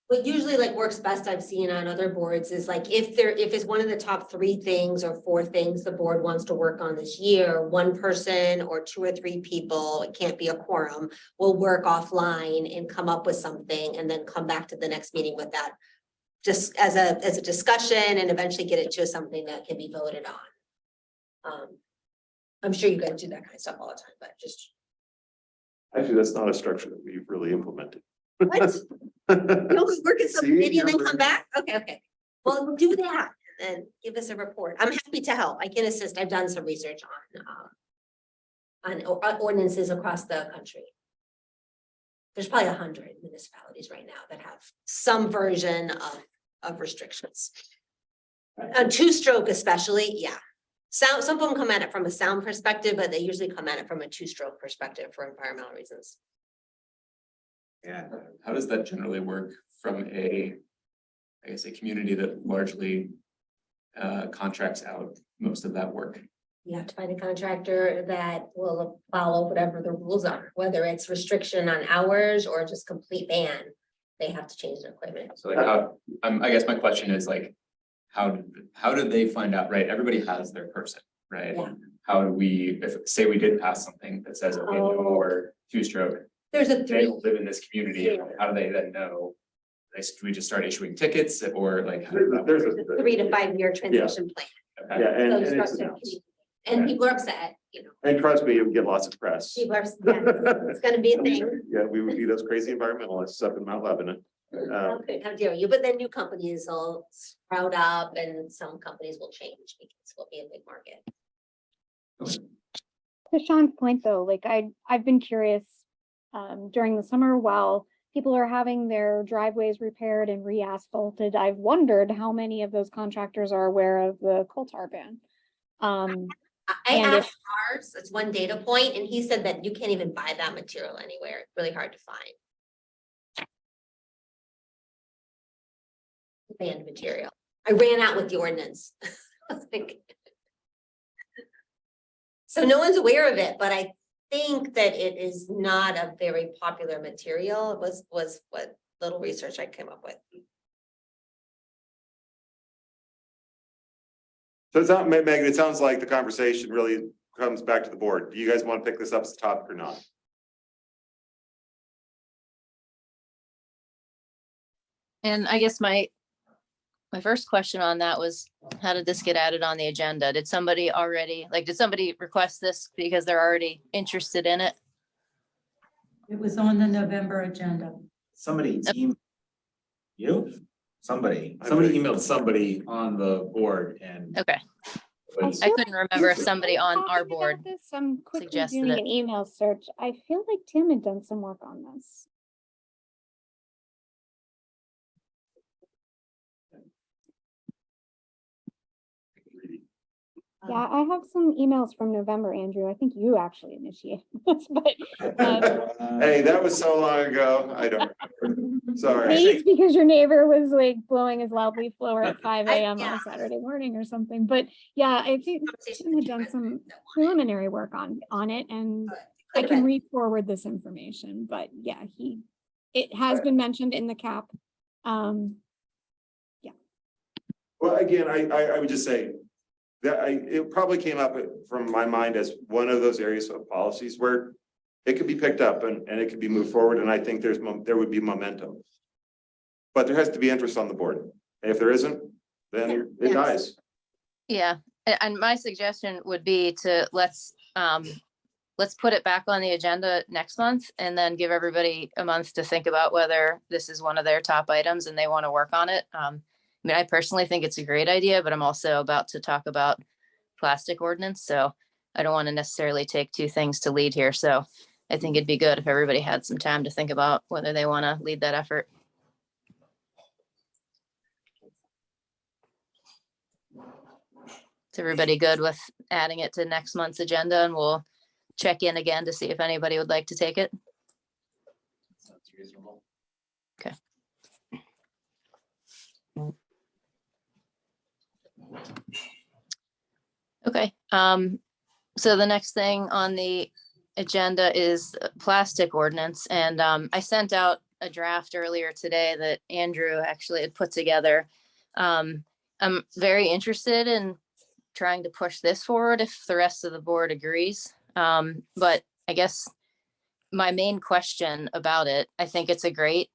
What usually like works best I've seen on other boards is like if it's one of the top 3 things or 4 things the board wants to work on this year, one person or 2 or 3 people, it can't be a quorum, will work offline and come up with something and then come back to the next meeting with that. Just as a discussion and eventually get it to something that can be voted on. I'm sure you guys do that kind of stuff all the time, but just. Actually, that's not a structure that we've really implemented. What? No, we work at some See, committee and then you're- come back? Okay. Well, do that and then give us a report. I'm happy to help. I can assist. I've done some research on ordinances across the country. There's probably 100 municipalities right now that have some version of restrictions. A 2-stroke especially, yeah. Some of them come at it from a sound perspective, but they usually come at it from a 2-stroke perspective for environmental reasons. Yeah, how does that generally work from a community that largely contracts out most of that work? You have to find a contractor that will follow whatever the rules are, whether it's restriction on hours or just complete ban. They have to change their equipment. So like I guess my question is like, how do they find out, right? Everybody has their person, right? Yeah. How do we, say we did pass something that says, okay, no more 2-stroke, There's a they 3, don't live in this community, how do they then know? Do we just start issuing tickets or like? how does that There's work? a 3 to 5 year transition plan. Okay. Yeah, and So it's structured announced. community. And people are upset, And trust me, it would get lots of press. people are, yeah, it's gonna be a thing. Yeah, we would be those crazy environmentalists up in Mount Lebanon. How dare you, but then new companies will sprout up and some companies will change because we'll be a big market. To Sean's point though, like I've been curious, during the summer while people are having their driveways repaired and re-asphalted, I've wondered how many of those contractors are aware of the coal tar ban. I And if- asked ours, it's one data point, and he said that you can't even buy that material anywhere. It's really hard to find. Banned material. I ran out with the ordinance. I was thinking. So no one's aware of it, but I think that it is not a very popular material. It was what little research I came up with. So it's not, Megan, it sounds like the conversation really comes back to the board. Do you guys want to pick this up as a topic or not? And I guess my first question on that was, how did this get added on the agenda? Did somebody already, like, did somebody request this because they're already interested in it? It was on the November agenda. Somebody somebody I believe- emailed somebody on the board and. Okay, was- I couldn't remember if somebody on Talking our about board. this, I'm quickly suggested doing it. an email search. I feel like Tim had done some work on this. Yeah, I have some emails from November, Andrew. I think you actually initiated this, but Hey, that was so long ago. I don't remember. Sorry. maybe it's because your neighbor was like blowing his loud leaf blower at 5 I- a.m. on yeah. a Saturday morning or something. But yeah, I think Tim had done some preliminary work on it, and I can re-forward this information. But yeah, it has been mentioned in the cap. Well, again, I would just say that it probably came up from my mind as one of those areas of policies where it could be picked up and it could be moved forward, and I think there would be momentum. But there has to be interest on the board. And if there isn't, then it Yes. dies. Yeah, and my suggestion would be to let's put it back on the agenda next month and then give everybody a month to think about whether this is one of their top items and they want to work on it. I mean, I personally think it's a great idea, but I'm also about to talk about plastic ordinance, so I don't want to necessarily take two things to lead here. So I think it'd be good if everybody had some time to think about whether they want to lead that effort. Is everybody good with adding it to next month's agenda, and we'll check in again to see if anybody would like to take it? Sounds reasonable. Okay, so the next thing on the agenda is plastic ordinance, and I sent out a draft earlier today that Andrew actually had put together. I'm very interested in trying to push this forward if the rest of the board agrees. But I guess my main question about it, I think it's a great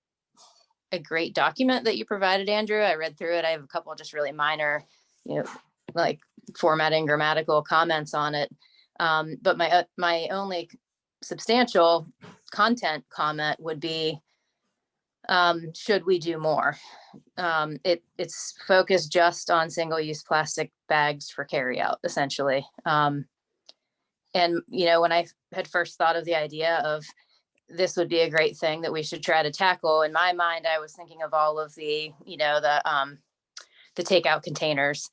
document that you provided, Andrew. I read through it. I have a couple of just really minor, like formatting, grammatical comments on it. But my only substantial content comment would be, should we do more? It's focused just on single-use plastic bags for carryout, essentially. And, when I had first thought of the idea of this would be a great thing that we should try to tackle, in my mind, I was thinking of all of the takeout containers,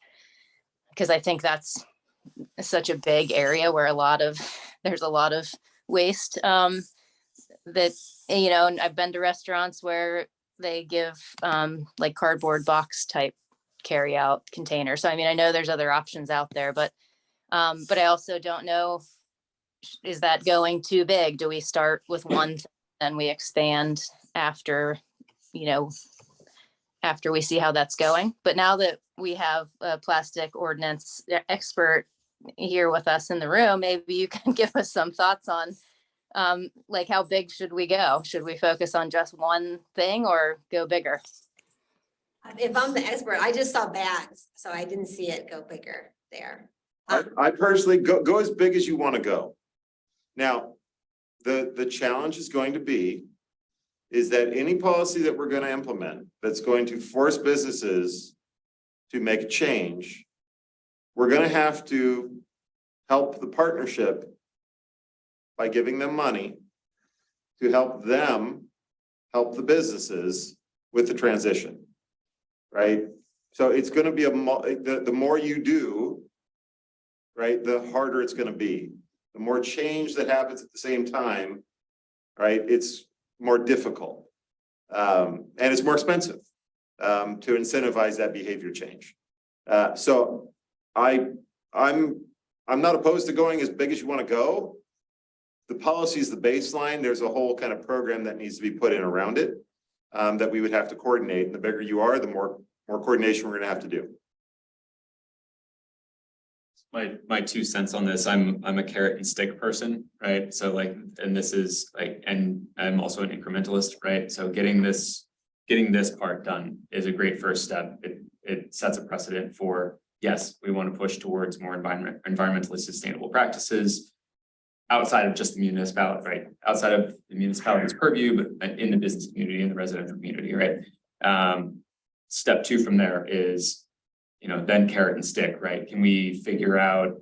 because I think that's such a big area where there's a lot of waste, that, and I've been to restaurants where they give like cardboard box type carry out containers. So I mean, I know there's other options out there, but I also don't know, is that going too big? Do we start with one and we expand after we see how that's going? But now that we have a plastic ordinance expert here with us in the room, maybe you can give us some thoughts on like how big should we go? Should we focus on just one thing or go bigger? If I'm the expert, I just saw bags, so I didn't see it go bigger there. I personally go as big as you want to go. Now, the challenge is going to be is that any policy that we're going to implement that's going to force businesses to make a change, we're going to have to help the partnership by giving them money to help them help the businesses with the transition, right? So it's going to be the more you do, right, the harder it's going to be. The more change that happens at the same time, right, it's more difficult. And it's more expensive to incentivize that behavior change. So I'm not opposed to going as big as you want to go. The policy is the baseline. There's a whole kind of program that needs to be put in around it that we would have to coordinate. And the bigger you are, the more coordination we're going to have to do. My 2 cents on this, I'm a carrot and stick person, right? So like, and this is like, and I'm also an incrementalist, right? So getting getting this part done is a great first step. It sets a precedent for, yes, we want to push towards more environmentally sustainable practices outside of just the municipality, right? Outside of the municipality's purview, but in the business community, in the residential community, right? Step two from there is, then carrot and stick, right? Can we figure out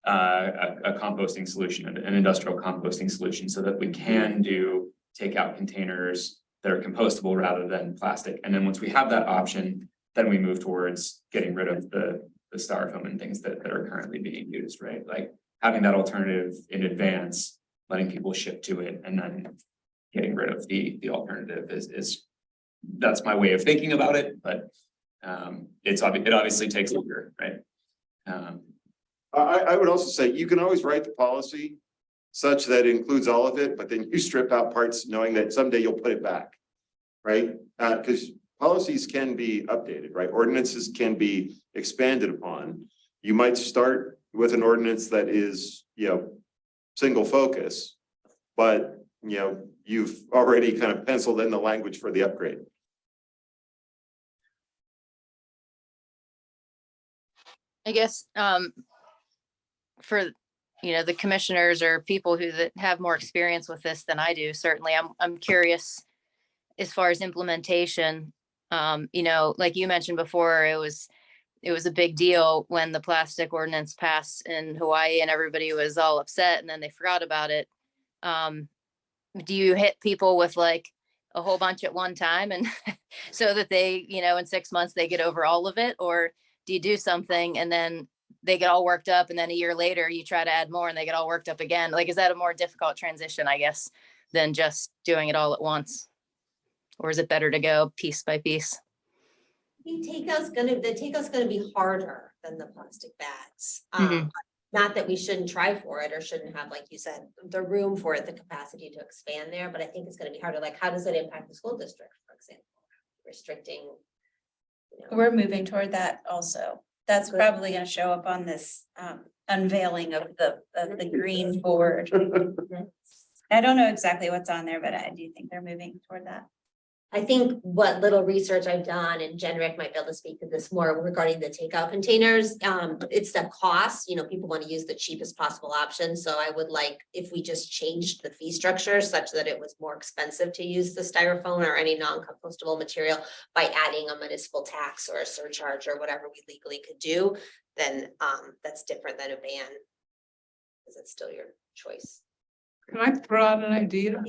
a composting solution, an industrial composting solution, so that we can do takeout containers that are compostable rather than plastic? And then once we have that option, then we move towards getting rid of the styrofoam and things that are currently being used, right? Like having that alternative in advance, letting people ship to it, and then getting rid of the alternative is that's my way of thinking about it, but it obviously takes longer, right? I would also say you can always write the policy such that it includes all of it, but then you strip out parts knowing that someday you'll put it back. Right? Because policies can be updated, right? Ordinances can be expanded upon. You might start with an ordinance that is, single focus, but, you've already kind of penciled in the language for the upgrade. I guess, for, the commissioners or people that have more experience with this than I do, certainly I'm curious as far as implementation. Like you mentioned before, it was a big deal when the plastic ordinance passed in Hawaii and everybody was all upset and then they forgot about it. Do you hit people with like a whole bunch at one time and so that they, in 6 months they get over all of it? Or do you do something and then they get all worked up and then a year later you try to add more and they get all worked up again? Like, is that a more difficult transition, I guess, than just doing it all at once? Or is it better to go piece by piece? The takeout's gonna be harder than the plastic bags. Mhm. Not that we shouldn't try for it or shouldn't have, like you said, the room for it, the capacity to expand there, but I think it's gonna be harder. Like, how does it impact the school district, for example? Restricting. We're moving toward that also. That's probably gonna show up on this unveiling of the green board. I don't know exactly what's on there, but I do think they're moving toward that. I think what little research I've done, and Jen Rick might be able to speak to this more regarding the takeout containers, it's the cost, people want to use the cheapest possible option. So I would like, if we just changed the fee structure such that it was more expensive to use the styrofoam or any non-compostable material by adding a municipal tax or a surcharge or whatever we legally could do, then that's different than a ban. Because it's still your choice. Can I throw out an idea?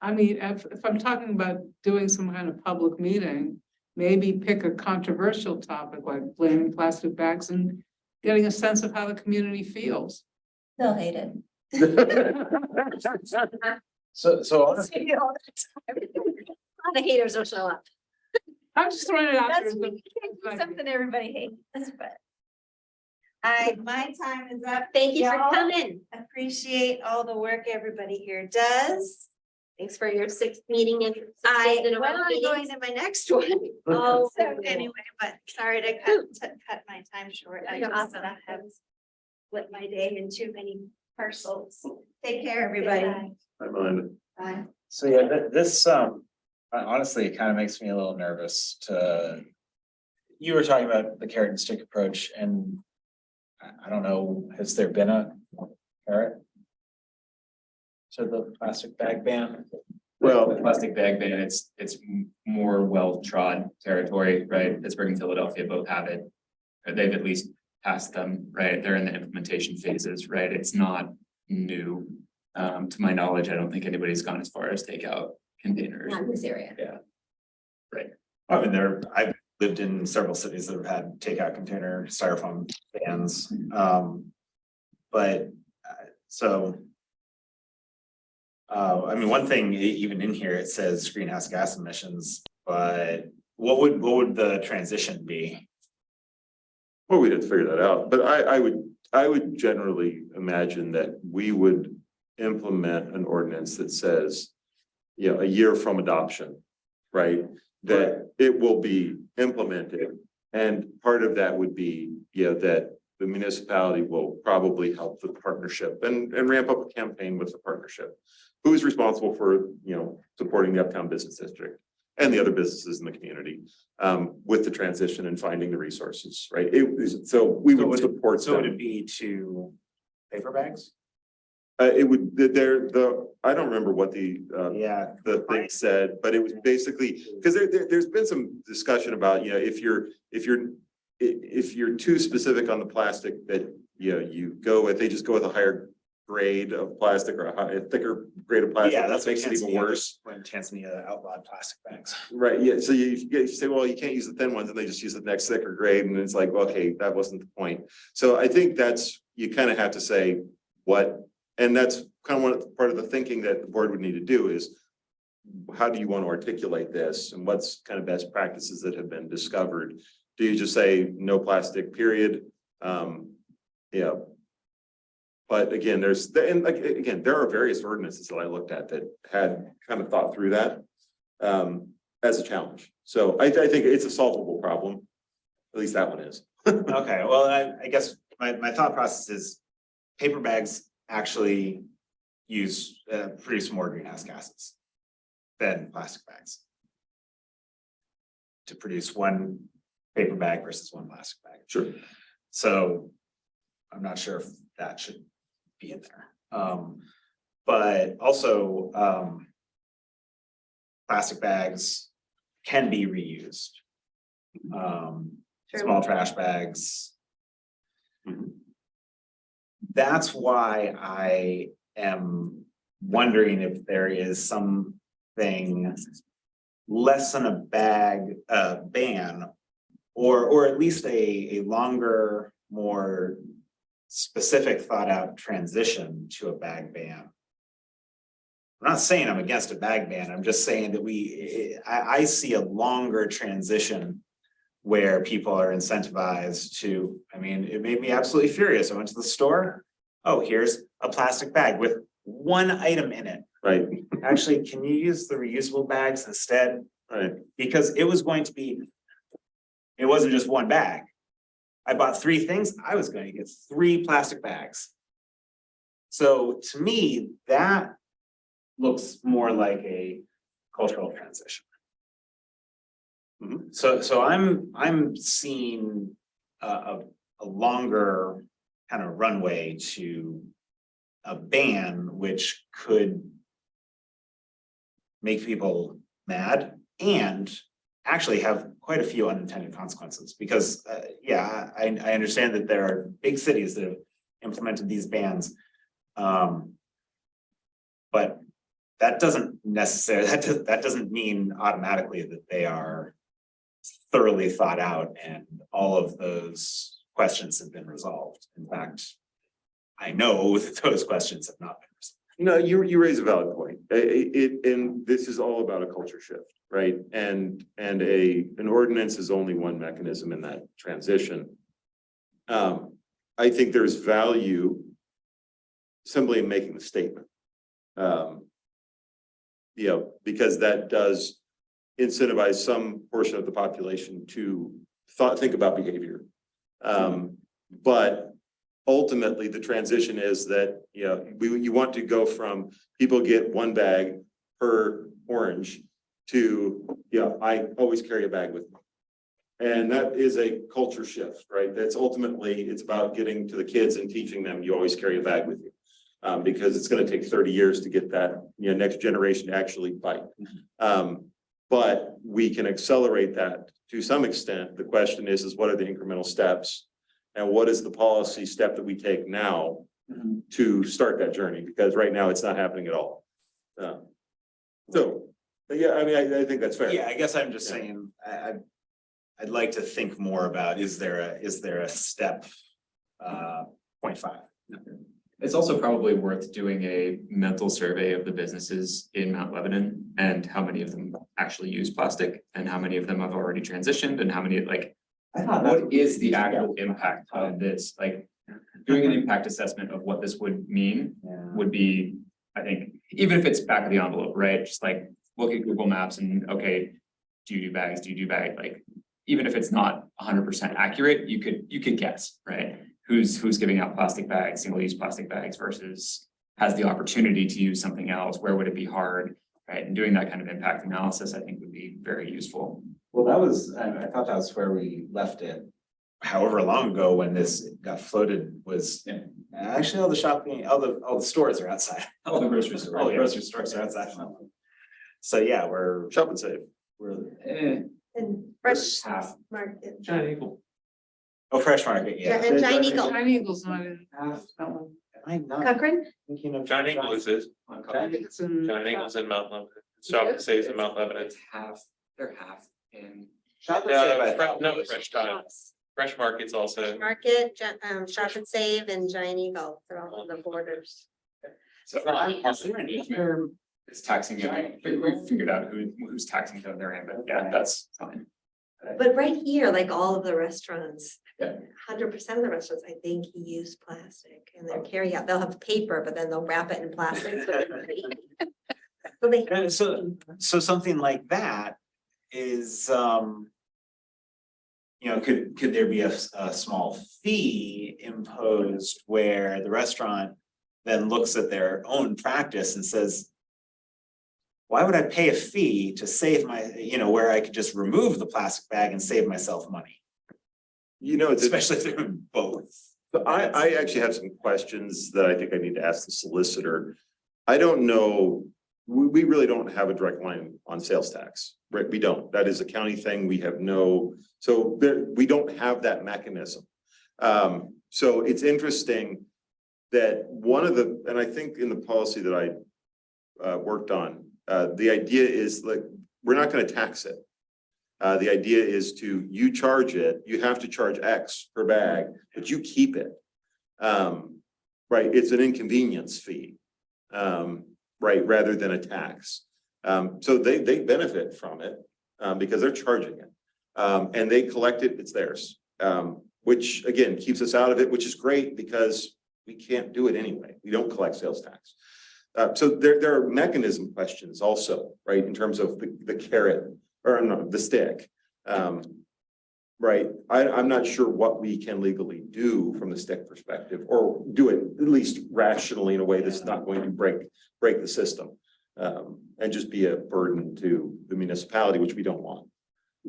I mean, if I'm talking about doing some kind of public meeting, maybe pick a controversial topic like blaming plastic bags and getting a sense of how the community feels. They'll hate it. So honestly, A lot of haters will show up. I'm just throwing it out there. That's something everybody hates, but. My time is up. Thank you for Y'all coming. Appreciate all the work everybody here does. Thanks for your 6th meeting and I in a row am going meetings. to my next one. Oh, So anyway, but sorry to cut my time short. I You're just awesome. have split my day in too many parcels. Take care, everybody. Bye. so yeah, this, honestly, it kind of makes me a little nervous you were talking about the carrot and stick approach, and I don't know, has there been a carrot to the plastic bag ban? Well, the plastic bag ban, it's more well-trod territory, right? Pittsburgh and Philadelphia both have it. They've at least passed them, right? They're in the implementation phases, right? It's not new. To my knowledge, I don't think anybody's gone as far as takeout containers. Not in this area. I mean, I've lived in several cities that have had takeout container styrofoam bans. I mean, one thing, even in here, it says greenhouse gas emissions, but what would the transition be? Well, we'd have to figure that out, but I would generally imagine that we would implement an ordinance that says, a year from adoption, right? That it will be implemented, and part of that would be, that the municipality will probably help the partnership and ramp up a campaign with the partnership. Who's responsible for, supporting the Uptown Business District? and the other businesses in the community with the transition and finding the resources, right? So we would support So would them. it be to paper bags? It would, I don't remember what Yeah. the thing said, but it was basically, because there's been some discussion about, if you're too specific on the plastic that, you go with, they just go with a higher grade of plastic or a thicker grade of plastic. Yeah, That that's what makes it even Tanzania, worse. when Tanzania outlawed plastic bags. Right, yeah, so you say, well, you can't use the thin ones, and they just use the next thicker grade, and it's like, well, okay, that wasn't the point. So I think you kind of have to say what, and that's kind of part of the thinking that the board would need to do is, how do you want to articulate this, and what's kind of best practices that have been discovered? Do you just say no plastic, period? Yeah. But again, there are various ordinances that I looked at that had kind of thought through that as a challenge. So I think it's a solvable problem. At least that one is. Okay, well, I guess my thought process is paper bags actually produce more greenhouse gases than plastic bags. To produce one paper bag versus one plastic bag. Sure. So I'm not sure if that should be in there. But also, plastic bags can be reused. Small trash bags. That's why I am wondering if there is something less than a ban, or at least a longer, more specific thought out transition to a bag ban. I'm not saying I'm against a bag ban. I'm just saying that I see a longer transition where people are incentivized to, I mean, it made me absolutely furious. I went to the store. Oh, here's a plastic bag with one item in it. Right. Actually, can you use the reusable bags instead? Right. Because it wasn't just one bag. I bought 3 things. I was going to get 3 plastic bags. So to me, that looks more like a cultural transition. So I'm seeing a longer kind of runway to a ban, which could make people mad and actually have quite a few unintended consequences. Because I understand that there are big cities that have implemented these bans, but that doesn't necessarily that doesn't mean automatically that they are thoroughly thought out and all of those questions have been resolved. In fact, I know that those questions have not been resolved. No, you raise a valid point. And this is all about a culture shift, right? And an ordinance is only one mechanism in that transition. I think there's value simply in making the statement. Because that does incentivize some portion of the population to think about behavior. But ultimately, the transition is that, you want to go from people get one bag per orange to, I always carry a bag with me. And that is a culture shift, right? That's ultimately, it's about getting to the kids and teaching them, you always carry a bag with you. Because it's going to take 30 years to get that, next generation to actually bite. But we can accelerate that to some extent. The question is what are the incremental steps? And what is the policy step that we take now to start that journey? Because right now it's not happening at all. I think that's fair. Yeah, I guess I'm just saying, I'd like to think more about, is there a step 0.5? It's also probably worth doing a mental survey of the businesses in Mount Lebanon and how many of them actually use plastic and how many of them have already transitioned and how many what is the actual impact of this? Like doing an impact assessment of what this would mean would be, I think, even if it's back of the envelope, right? Just like look at Google Maps and okay, do you do bags? Do you do bag? Like even if it's not 100% accurate, you could guess, right? Who's giving out plastic bags, single-use plastic bags versus has the opportunity to use something else? Where would it be hard? right? And doing that kind of impact analysis, I think would be very useful. Well, that was, I thought that was where we left it. However long ago when this got floated was, actually all the shopping, all the stores are outside. All the grocery stores, All the yeah. grocery stores are outside. So yeah, Shop and save. Eh, And fresh half. market. Giant Eagle. oh, Fresh Market, Yeah, yeah. and Giant Eagle, Giant Eagle's not in Half. that one. I'm not Cochrane, thinking of. John Ingles is, It's in- John Ingles in Mount Lebanon, Shop and Saves in Mount Lebanon. It's half, they're half in. Shop and Save, I Fre- thought no, was- Fresh Tile, Fresh Market's also, Market, Shop and Save and Giant Eagle, they're all on the borders. So it's taxing it, we figured out who's taxing it on their end, but yeah, that's fine. But right here, like all of the restaurants, Yeah. 100% of the restaurants, I think, use plastic and their carry out, they'll have paper, but then they'll wrap it in plastic. So they, And so something like that is, could there be a small fee imposed where the restaurant then looks at their own practice and says, why would I pay a fee to save where I could just remove the plastic bag and save myself money? It's Especially if they're doing both. So I actually have some questions that I think I need to ask the solicitor. I don't know, we really don't have a direct line on sales tax, right? We don't. That is a county thing. We have we don't have that mechanism. So it's interesting that and I think in the policy that I worked on, the idea is like, we're not going to tax it. The idea is you charge it, you have to charge X per bag, but you keep it. Right, it's an inconvenience fee, right, rather than a tax. So they benefit from it, because they're charging it. And they collect it, it's theirs. Which again, keeps us out of it, which is great because we can't do it anyway. We don't collect sales tax. So there are mechanism questions also, right, in terms of the carrot. Or no, the stick. Right, I'm not sure what we can legally do from the stick perspective, or do it at least rationally in a way that's not going to break the system. And just be a burden to the municipality, which we don't want.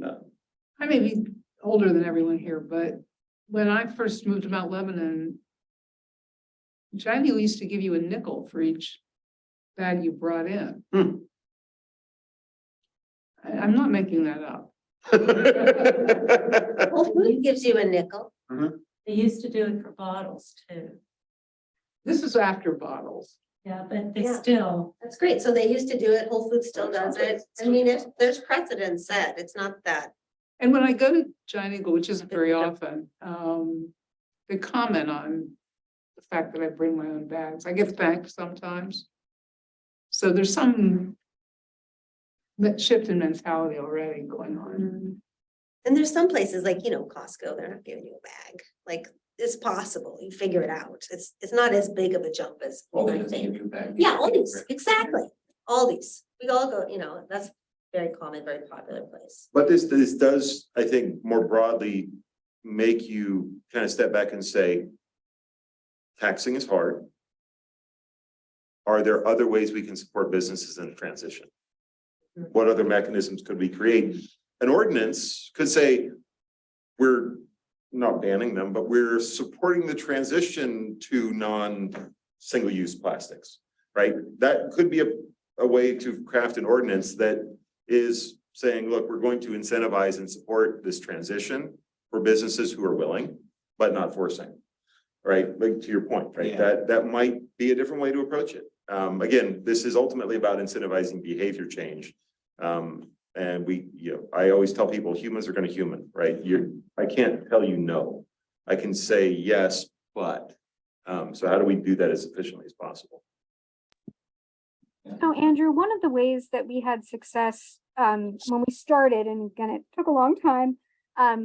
I may be older than everyone here, but when I first moved to Mount Lebanon, Giant Eagle used to give you a nickel for each bag you brought in. I'm not making that up. Whole Foods gives you a nickel. They used to do it for bottles too. This is after bottles. Yeah, but they Yeah. still, That's great. So they used to do it. Whole Foods still does it. I mean, there's precedent set. It's not that. And when I go to Giant Eagle, which isn't very often, they comment on the fact that I bring my own bags. I get thanked sometimes. So there's some that shift in mentality already going on. And there's some places like, Costco, they're not giving you a bag. Like, it's possible. You figure it out. It's not as big of a jump as. you might think. Yeah, Aldi's, exactly. Aldi's. We all go, that's very common, very popular place. But this does, I think, more broadly make you kind of step back and say, taxing is hard. Are there other ways we can support businesses in a transition? What other mechanisms could we create? An ordinance could say, we're not banning them, but we're supporting the transition to non-single-use plastics, right? That could be a way to craft an ordinance that is saying, look, we're going to incentivize and support this transition for businesses who are willing, but not forcing. Right, like to your point, right? Yeah. That might be a different way to approach it. Again, this is ultimately about incentivizing behavior change. And I always tell people humans are going to human, right? I can't tell you no. I can say yes, but, so how do we do that as efficiently as possible? Now, Andrew, one of the ways that we had success when we started, and again, it took a long time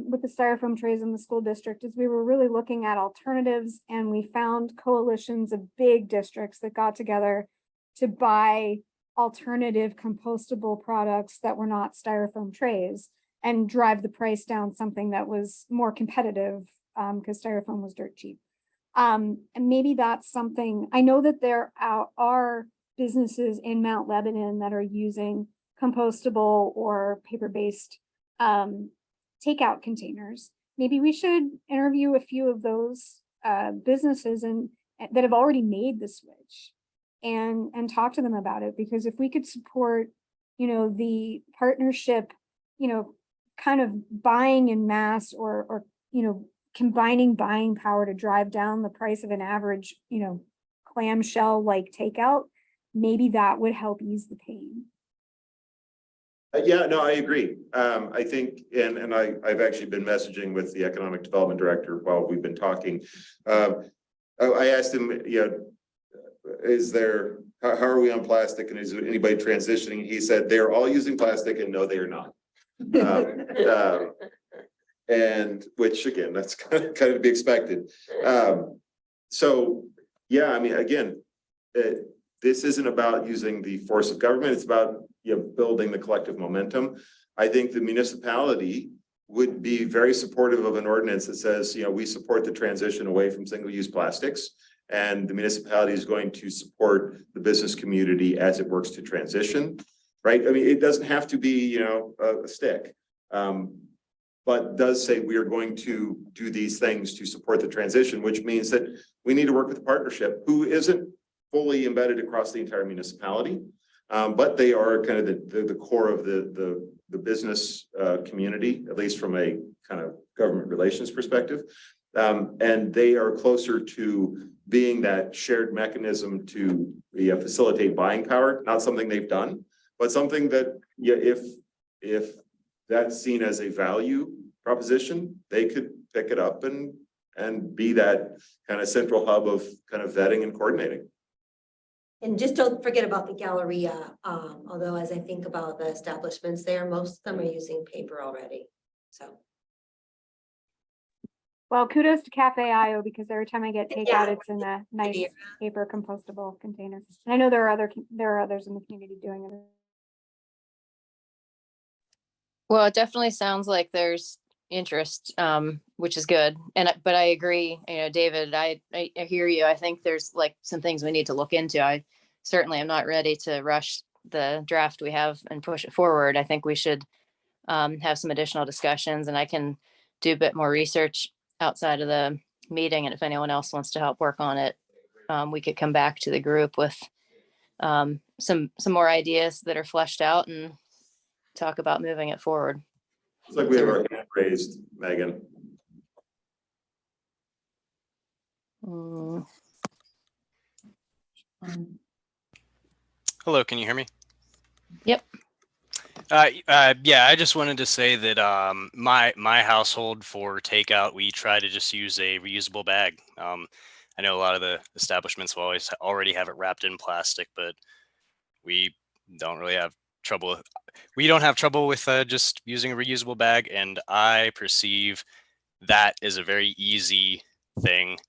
with the styrofoam trays in the school district, is we were really looking at alternatives, and we found coalitions of big districts that got together to buy alternative compostable products that were not styrofoam trays and drive the price down, something that was more competitive because styrofoam was dirt cheap. And maybe that's something, I know that there are businesses in Mount Lebanon that are using compostable or paper-based takeout containers. Maybe we should interview a few of those businesses and that have already made the switch and talk to them about it, because if we could support, the partnership, kind of buying in mass or combining buying power to drive down the price of an average, clamshell like takeout, maybe that would help ease the pain. Yeah, no, I agree. I think, and I've actually been messaging with the economic development director while we've been talking. I asked him, how are we on plastic, and is anybody transitioning? He said they're all using plastic, and no, they are not. And which again, that's kind of to be expected. So yeah, I mean, again, this isn't about using the force of government. It's about building the collective momentum. I think the municipality would be very supportive of an ordinance that says, we support the transition away from single-use plastics, and the municipality is going to support the business community as it works to transition. Right? I mean, it doesn't have to be, a stick. But does say we are going to do these things to support the transition, which means that we need to work with a partnership who isn't fully embedded across the entire municipality, but they are kind of the core of the business community, at least from a kind of government relations perspective. And they are closer to being that shared mechanism to facilitate buying power, not something they've done, but something that, if that's seen as a value proposition, they could pick it up and be that kind of central hub of kind of vetting and coordinating. And just don't forget about the Galleria, although as I think about the establishments there, most of them are using paper already, so. Well, kudos to Cafe IO, because every time I get takeout, Yeah. it's in a nice paper compostable container. And I know there are others in the community doing it. Well, it definitely sounds like there's interest, which is good. But I agree, David, I hear you. I think there's like some things we need to look into. I certainly am not ready to rush the draft we have and push it forward. I think we should have some additional discussions, and I can do a bit more research outside of the meeting. And if anyone else wants to help work on it, we could come back to the group with some more ideas that are fleshed out and talk about moving it forward. It's like we have our hand raised, Megan. Hello, can you hear me? Yep. Yeah, I just wanted to say that my household for takeout, we try to just use a reusable bag. I know a lot of the establishments will already have it wrapped in plastic, but we don't really have trouble. We don't have trouble with just using a reusable bag, and I perceive that is a very easy thing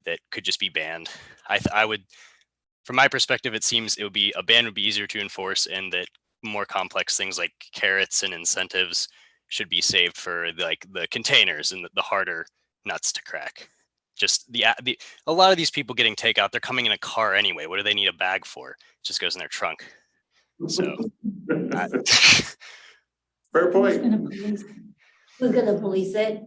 that could just be banned. I would, from my perspective, it seems a ban would be easier to enforce, and that more complex things like carrots and incentives should be saved for the containers and the harder nuts to crack. Just a lot of these people getting takeout, they're coming in a car anyway. What do they need a bag for? It just goes in their trunk. So Fair point. Who's gonna police it?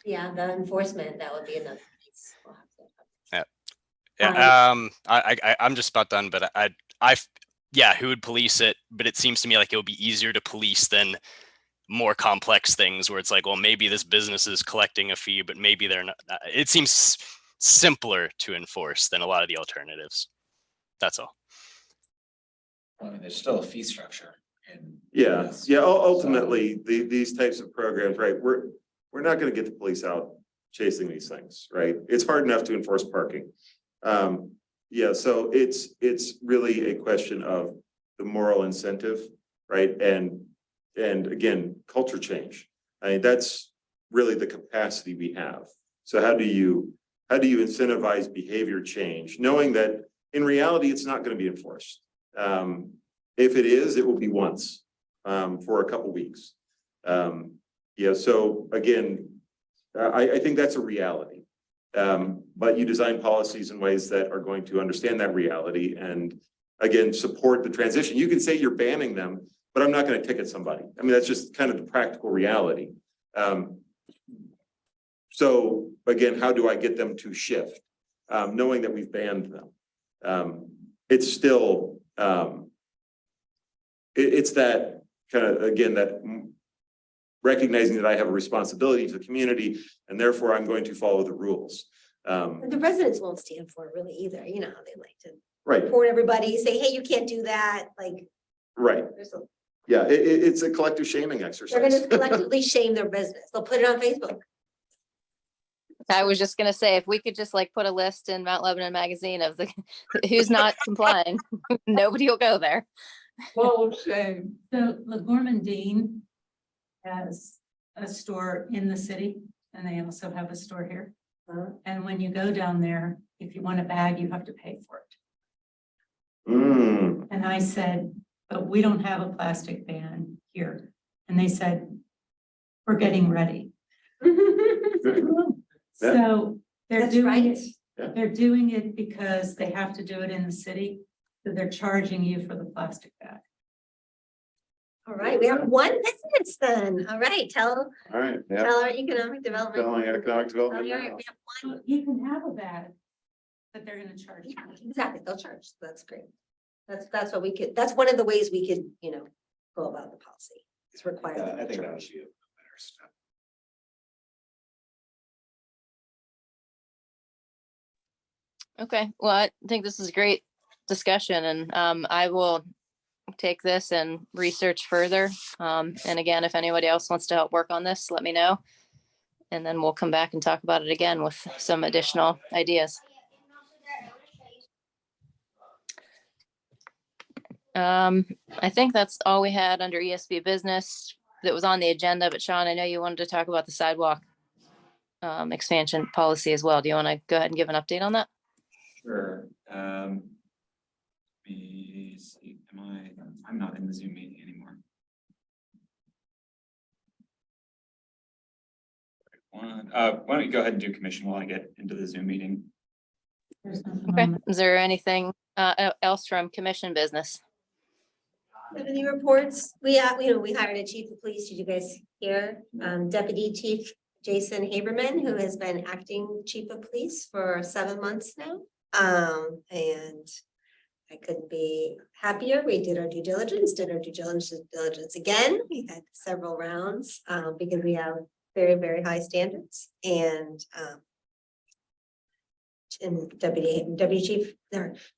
Yeah, the enforcement, that would be another piece. We'll have to- yeah, I'm just about done, but yeah, who would police it? But it seems to me like it would be easier to police than more complex things where it's like, well, maybe this business is collecting a fee, but maybe they're not. It seems simpler to enforce than a lot of the alternatives. That's all. I mean, there's still a fee structure. Yeah. Ultimately, these types of programs, right? We're not going to get the police out chasing these things, right? It's hard enough to enforce parking. So it's really a question of the moral incentive, right? And again, culture change. I mean, that's really the capacity we have. So how do you incentivize behavior change, knowing that in reality, it's not going to be enforced. If it is, it will be once for a couple weeks. So again, I think that's a reality. But but you design policies in ways that are going to understand that reality and again, support the transition. You can say you're banning them, but I'm not going to ticket somebody. I mean, that's just kind of the practical reality. So again, how do I get them to shift? Knowing that we've banned them. It's still, it's that kind of, again, that recognizing that I have a responsibility to the community and therefore I'm going to follow the rules. And the residents won't stand for it really either, you know, how they like to Right, report everybody, say, hey, you can't do that, like, right. there's a, Yeah, it's a collective shaming they're exercise. gonna collectively shame their business, they'll put it on Facebook. I was just gonna say, if we could just like put a list in Mount Lebanon Magazine of the, who's not complying, nobody will go there. Full of shame. So Gorman has a store in the city and they also have a store here. And when you go down there, if you want a bag, you have to pay for it. And I said, but we don't have a plastic ban here. And they said, we're getting ready. So they're That's doing right. it, Yeah. they're doing it because they have to do it in the city. So they're charging you for the plastic bag. All right, we have one business then, all right, tell All right, yeah. our economic development. Telling economic Tell development. your- we have So one- you can have a bag, but they're gonna charge you. Yeah, exactly, they'll charge, that's great. That's what we could, that's one of the ways we could, you know, go about the policy. It's required. them I to think that would charge. be a better step. Okay, well, I think this is a great discussion and I will take this and research further. And again, if anybody else wants to help work on this, let me know. And then we'll come back and talk about it again with some additional ideas. I think that's all we had under ESB business that was on the agenda, but Sean, I know you wanted to talk about the sidewalk expansion policy as well. Do you want to go ahead and give an update on that? Sure. Let me see, I'm not in the Zoom meeting anymore. Why don't you go ahead and do commission while I get into the Zoom meeting? There's nothing Okay, on the- is there anything else from commission business? Have any reports? We hired a chief of police, did you guys hear? Deputy Chief Jason Haberman, who has been acting chief of police for 7 months now. And I couldn't be happier. We did our due diligence again. We had several rounds, because we have very, very high standards and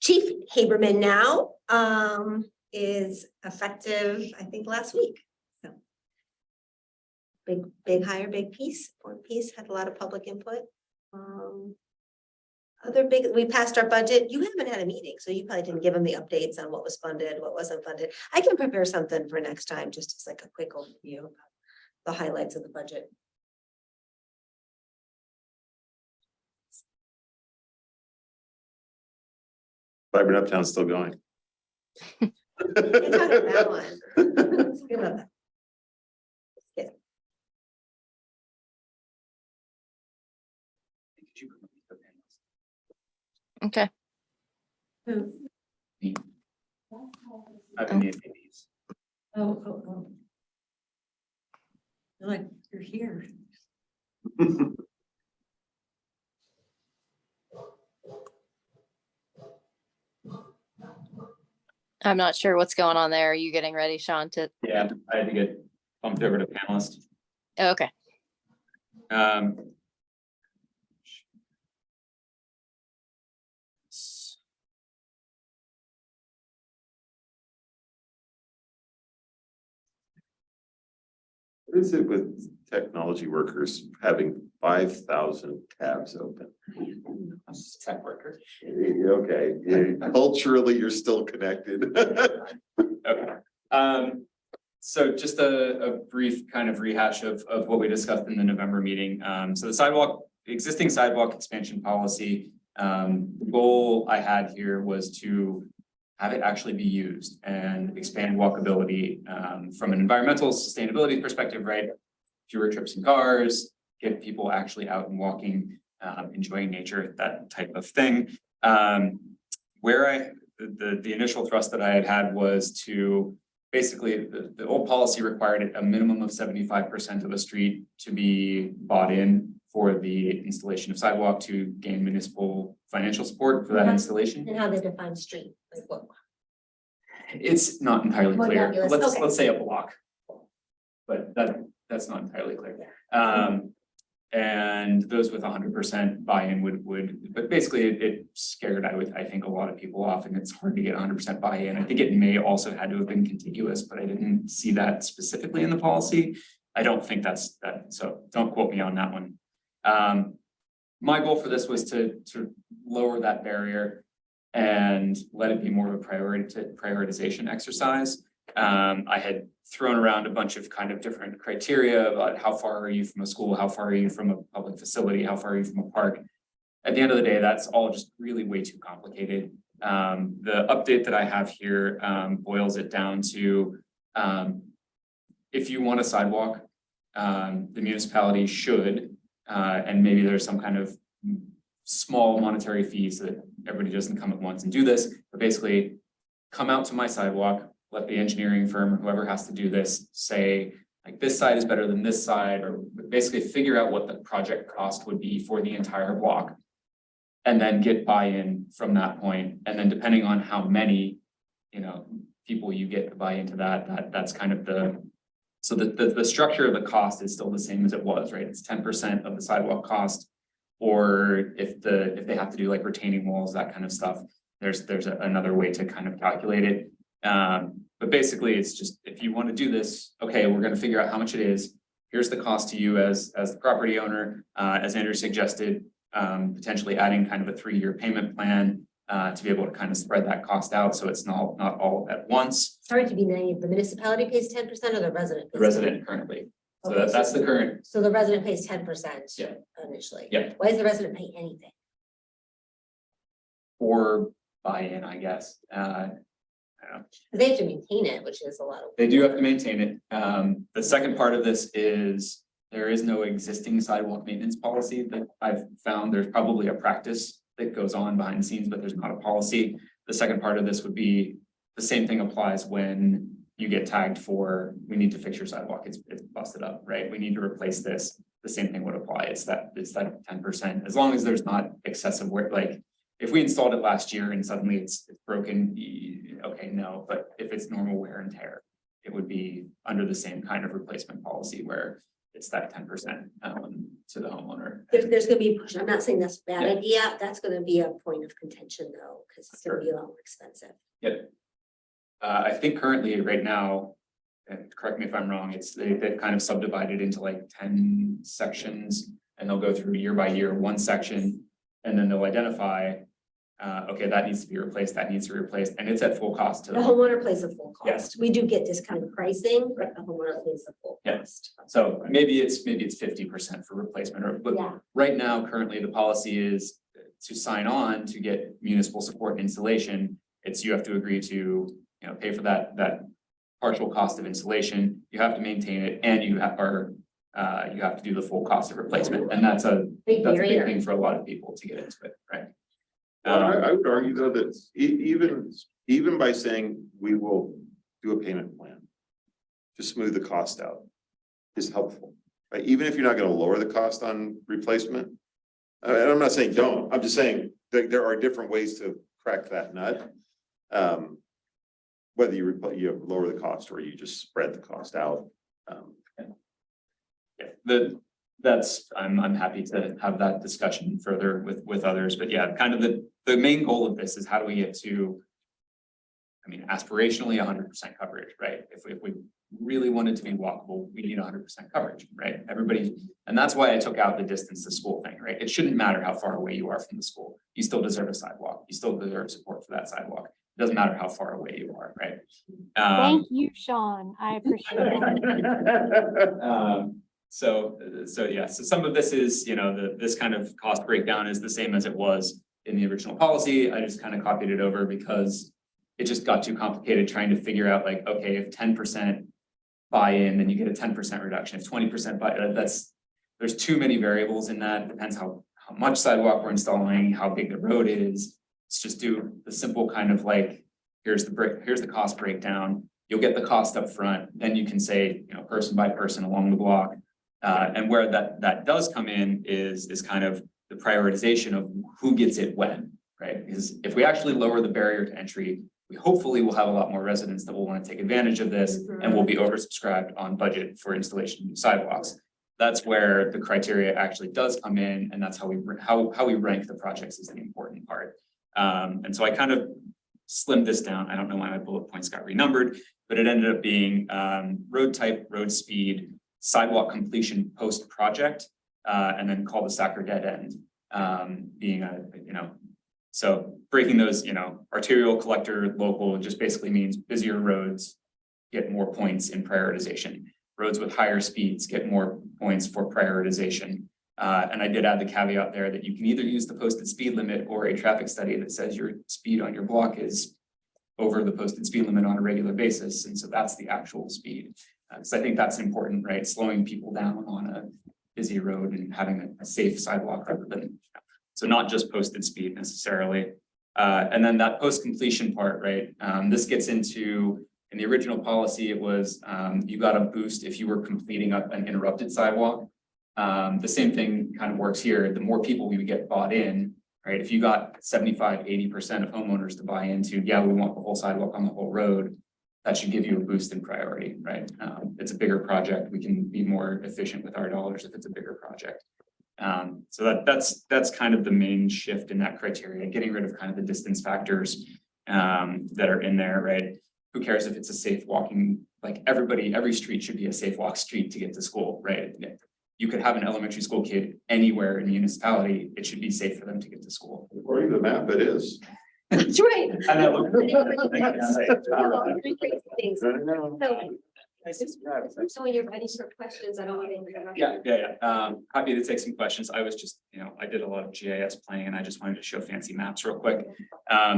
Chief Haberman now, is effective, I think, last week. So big hire, big piece, important piece, had a lot of public input. We passed our budget. You haven't had a meeting, so you probably didn't give them the updates on what was funded, what wasn't funded. I can prepare something for next time, just as like a quick overview of the highlights of the budget. Fiber and Uptown's still going. Good talk about that one. Let's think about that. Yeah. Okay, So- I've been the APs. Oh. You're like, you're here. I'm not sure what's going on there. Are you getting ready, Sean, to, Yeah, I had to get bumped over to panelist. oh, okay. Um. What is it with technology workers having 5,000 tabs open? Tech worker. Okay, yeah, culturally, you're still connected. Okay. So just a brief kind of rehash of what we discussed in the November meeting. So the existing sidewalk expansion policy, the goal I had here was to have it actually be used and expand walkability from an environmental sustainability perspective, right? Fewer trips in cars, get people actually out and walking enjoying nature, that type of thing. Where the initial thrust that I had was to basically, the old policy required a minimum of 75% of the street to be bought in for the installation of sidewalk to gain municipal financial support for that installation. And how they define street, like what? It's not entirely More clear. nebulous, Let's, okay. let's say a block. But that's not entirely clear. And those with 100% buy-in would, but basically it scared, I think a lot of people off, and it's hard to get 100% buy-in. I think it may also had to have been contiguous, but I didn't see that specifically in the policy. I don't think that's that, so don't quote me on that one. My goal for this was to lower that barrier and let it be more of a prioritization exercise. I had thrown around a bunch of kind of different criteria about how far are you from a school, how far are you from a public facility, how far are you from a park. At the end of the day, that's all just really way too complicated. The update that I have here boils it down to if you want a sidewalk, the municipality should, and maybe there's some kind of small monetary fee so that everybody doesn't come at once and do this, but basically come out to my sidewalk, let the engineering firm or whoever has to do this say, like, this side is better than this side, or basically figure out what the project cost would be for the entire block. And then get buy-in from that point. And then depending on how many, people you get to buy into that's kind of so the structure of the cost is still the same as it was, right? It's 10% of the sidewalk cost. Or if they have to do like retaining walls, that kind of stuff, there's another way to kind of calculate it. But basically it's just, if you want to do this, okay, we're going to figure out how much it is. Here's the cost to you as the property owner, as Andrew suggested, potentially adding kind of a 3-year payment plan to be able to kind of spread that cost out. So it's not all at once. Sorry to be naive, the municipality pays 10% or the resident? The pays 10%? resident currently. So Okay, that's the current. So the resident pays 10%? Yeah. Initially? Yeah. Why does the resident pay anything? For buy-in, I guess. I don't know. They have to maintain it, which is a lot of. They do have to maintain it. The second part of this is there is no existing sidewalk maintenance policy that I've found. There's probably a practice that goes on behind the scenes, but there's not a policy. The second part of this would be the same thing applies when you get tagged for, we need to fix your sidewalk. It's busted up, right? We need to replace this. The same thing would apply. It's that 10%, as long as there's not excessive work, like if we installed it last year and suddenly it's broken, okay, no, but if it's normal wear and tear, it would be under the same kind of replacement policy where it's that 10% to the homeowner. There's gonna be, I'm not saying that's a bad Yeah. idea, that's gonna be a point of contention though, because it's gonna be a lot more expensive. I think currently right now, and correct me if I'm wrong, they've kind of subdivided into like 10 sections and they'll go through year by year, one section, and then they'll identify, okay, that needs to be replaced, that needs to be replaced, and it's at full cost to The the homeowner pays the full Yeah. cost. We do get discounted pricing, but the homeowner pays the full Yeah. cost. So maybe it's 50% for replacement, but Yeah. right now, currently, the policy is to sign on to get municipal support and installation. You have to agree to, pay for that partial cost of installation. You have to maintain it, and you have to do the full cost of replacement, and that's a Big big barrier. thing for a lot of people to get into it, right? Well, I would argue though that even by saying we will do a payment plan to smooth the cost out is helpful, right? Even if you're not gonna lower the cost on replacement. And I'm not saying don't, I'm just saying that there are different ways to crack that nut. Whether you lower the cost or you just spread the cost out. Yeah, I'm happy to have that discussion further with others, but yeah, kind of the main goal of this is how do we get to, aspirationally 100% coverage, right? If we really wanted to be walkable, we need 100% coverage, right? And that's why I took out the distance to school thing, right? It shouldn't matter how far away you are from the school. You still deserve a sidewalk. You still deserve support for that sidewalk. It doesn't matter how far away you are, right? Thank you, Sean. I appreciate it. So some of this is, this kind of cost breakdown is the same as it was in the original policy. I just kind of copied it over because it just got too complicated trying to figure out like, okay, if 10% buy-in, then you get a 10% reduction. If 20% there's too many variables in that. It depends how how much sidewalk we're installing, how big the road is. Let's just do the simple kind of like, here's the cost breakdown. You'll get the cost up front, then you can say, you know, person by person along the block. And where that does come in is kind of the prioritization of who gets it when, right? Because if we actually lower the barrier to entry, we hopefully will have a lot more residents that will want to take advantage of this and will be oversubscribed on budget for installation of new sidewalks. That's where the criteria actually does come in, and that's how we rank the projects is the important part. And so I kind of slimmed this down. I don't know why my bullet points got renumbered, but it ended up being road type, road speed, sidewalk completion post-project, and then cul-de-sac or dead end, being a, you know, so breaking those, you know, arterial, collector, local, just basically means busier roads get more points in prioritization. Roads with higher speeds get more points for prioritization. And I did add the caveat there that you can either use the posted speed limit or a traffic study that says your speed on your block is over the posted speed limit on a regular basis. And so that's the actual speed. So I think that's important, right? Slowing people down on a busy road and having a safe sidewalk rather than, so not just posted speed necessarily. And then that post-completion part, right? This gets into, in the original policy, it was you got a boost if you were completing up an interrupted sidewalk. The same thing kind of works here. The more people we would get bought in, right? If you got 75, 80% of homeowners to buy into, yeah, we want the whole sidewalk on the whole road, that should give you a boost in priority, right? It's a bigger project. We can be more efficient with our dollars if it's a bigger project. So that's kind of the main shift in that criteria, getting rid of kind of the distance factors that are in there, right? Who cares if it's a safe walking, like every street should be a safe walk street to get to school, right? You could have an elementary school kid anywhere in the municipality, it should be safe for them to get to school. According to the map, it is. That's right. And I look- So when you're ready for questions, I don't want to interrupt. Yeah. Happy to take some questions. I was just, you know, I did a lot of GIS planning and I just wanted to show fancy maps real quick.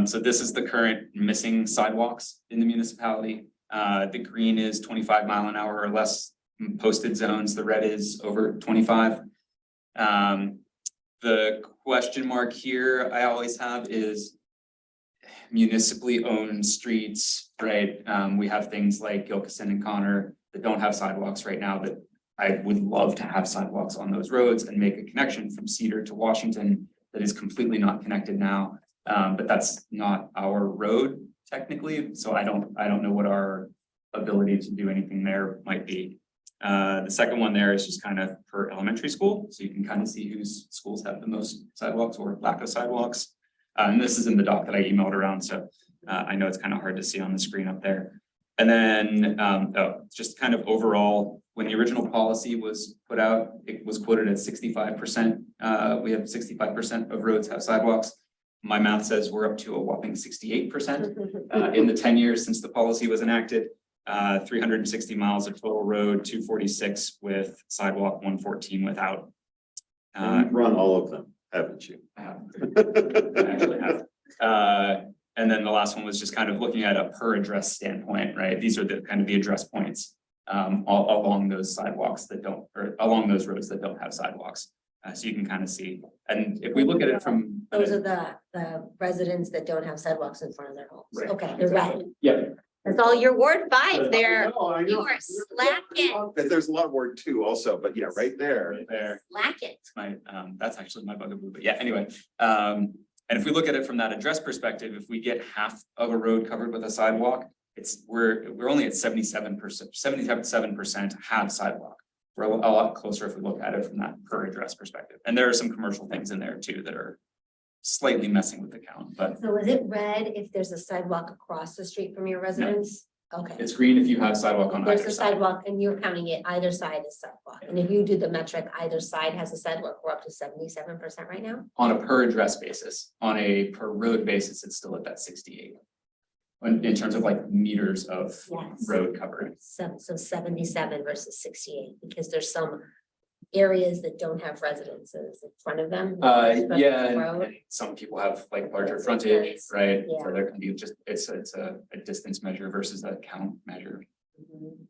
So this is the current missing sidewalks in the municipality. The green is 25 mile an hour or less posted zones. The red is over 25. The question mark here I always have is municipally owned streets, right? We have things like Gilkison and Connor that don't have sidewalks right now that I would love to have sidewalks on those roads and make a connection from Cedar to Washington that is completely not connected now. But that's not our road technically, so I don't know what our ability to do anything there might be. The second one there is just kind of per elementary school, so you can kind of see whose schools have the most sidewalks or lack of sidewalks. And this is in the doc that I emailed around, so I know it's kind of hard to see on the screen up there. And then just kind of overall, when the original policy was put out, it was quoted at 65%. We have 65% of roads have sidewalks. My math says we're up to a whopping 68% in the 10 years since the policy was enacted. 360 miles of total road, 246 with sidewalk, 114 without. You've run all of them, haven't you? I actually have. And then the last one was just kind of looking at a per address standpoint, right? These are the kind of the address points all along those sidewalks that don't, or along those roads that don't have sidewalks. So you can kind of see, and if we look at it from. Those are the residents that don't have sidewalks in front of their homes. Right. Okay, they're red. Yeah. That's all your Ward 5 there. No, I know. You are slacking. There's a lot of word too also, but yeah, right there. Right there. Slacking. My, that's actually my bugaboo, but yeah, anyway. And if we look at it from that address perspective, if we get half of a road covered with a sidewalk, we're only at 77%, 77% have sidewalk. We're a lot closer if we look at it from that per address perspective. And there are some commercial things in there too that are slightly messing with the count, but So is it red if there's a sidewalk across the street from your residence? Okay. it's green if you have sidewalk on There's either a side. sidewalk and you're counting it, either side is sidewalk. And if you do the metric, either side has a sidewalk, we're up to 77% right now. On a per address basis, on a per road basis, it's still at that 68. In terms of like meters of Yes. road coverage. So 77 versus 68, because there's some areas that don't have residences in front of them. especially Yeah, the road. and some people have like larger frontage, Yes. right? Yeah. So there can be just, it's a distance measure versus a count measure. Mhm.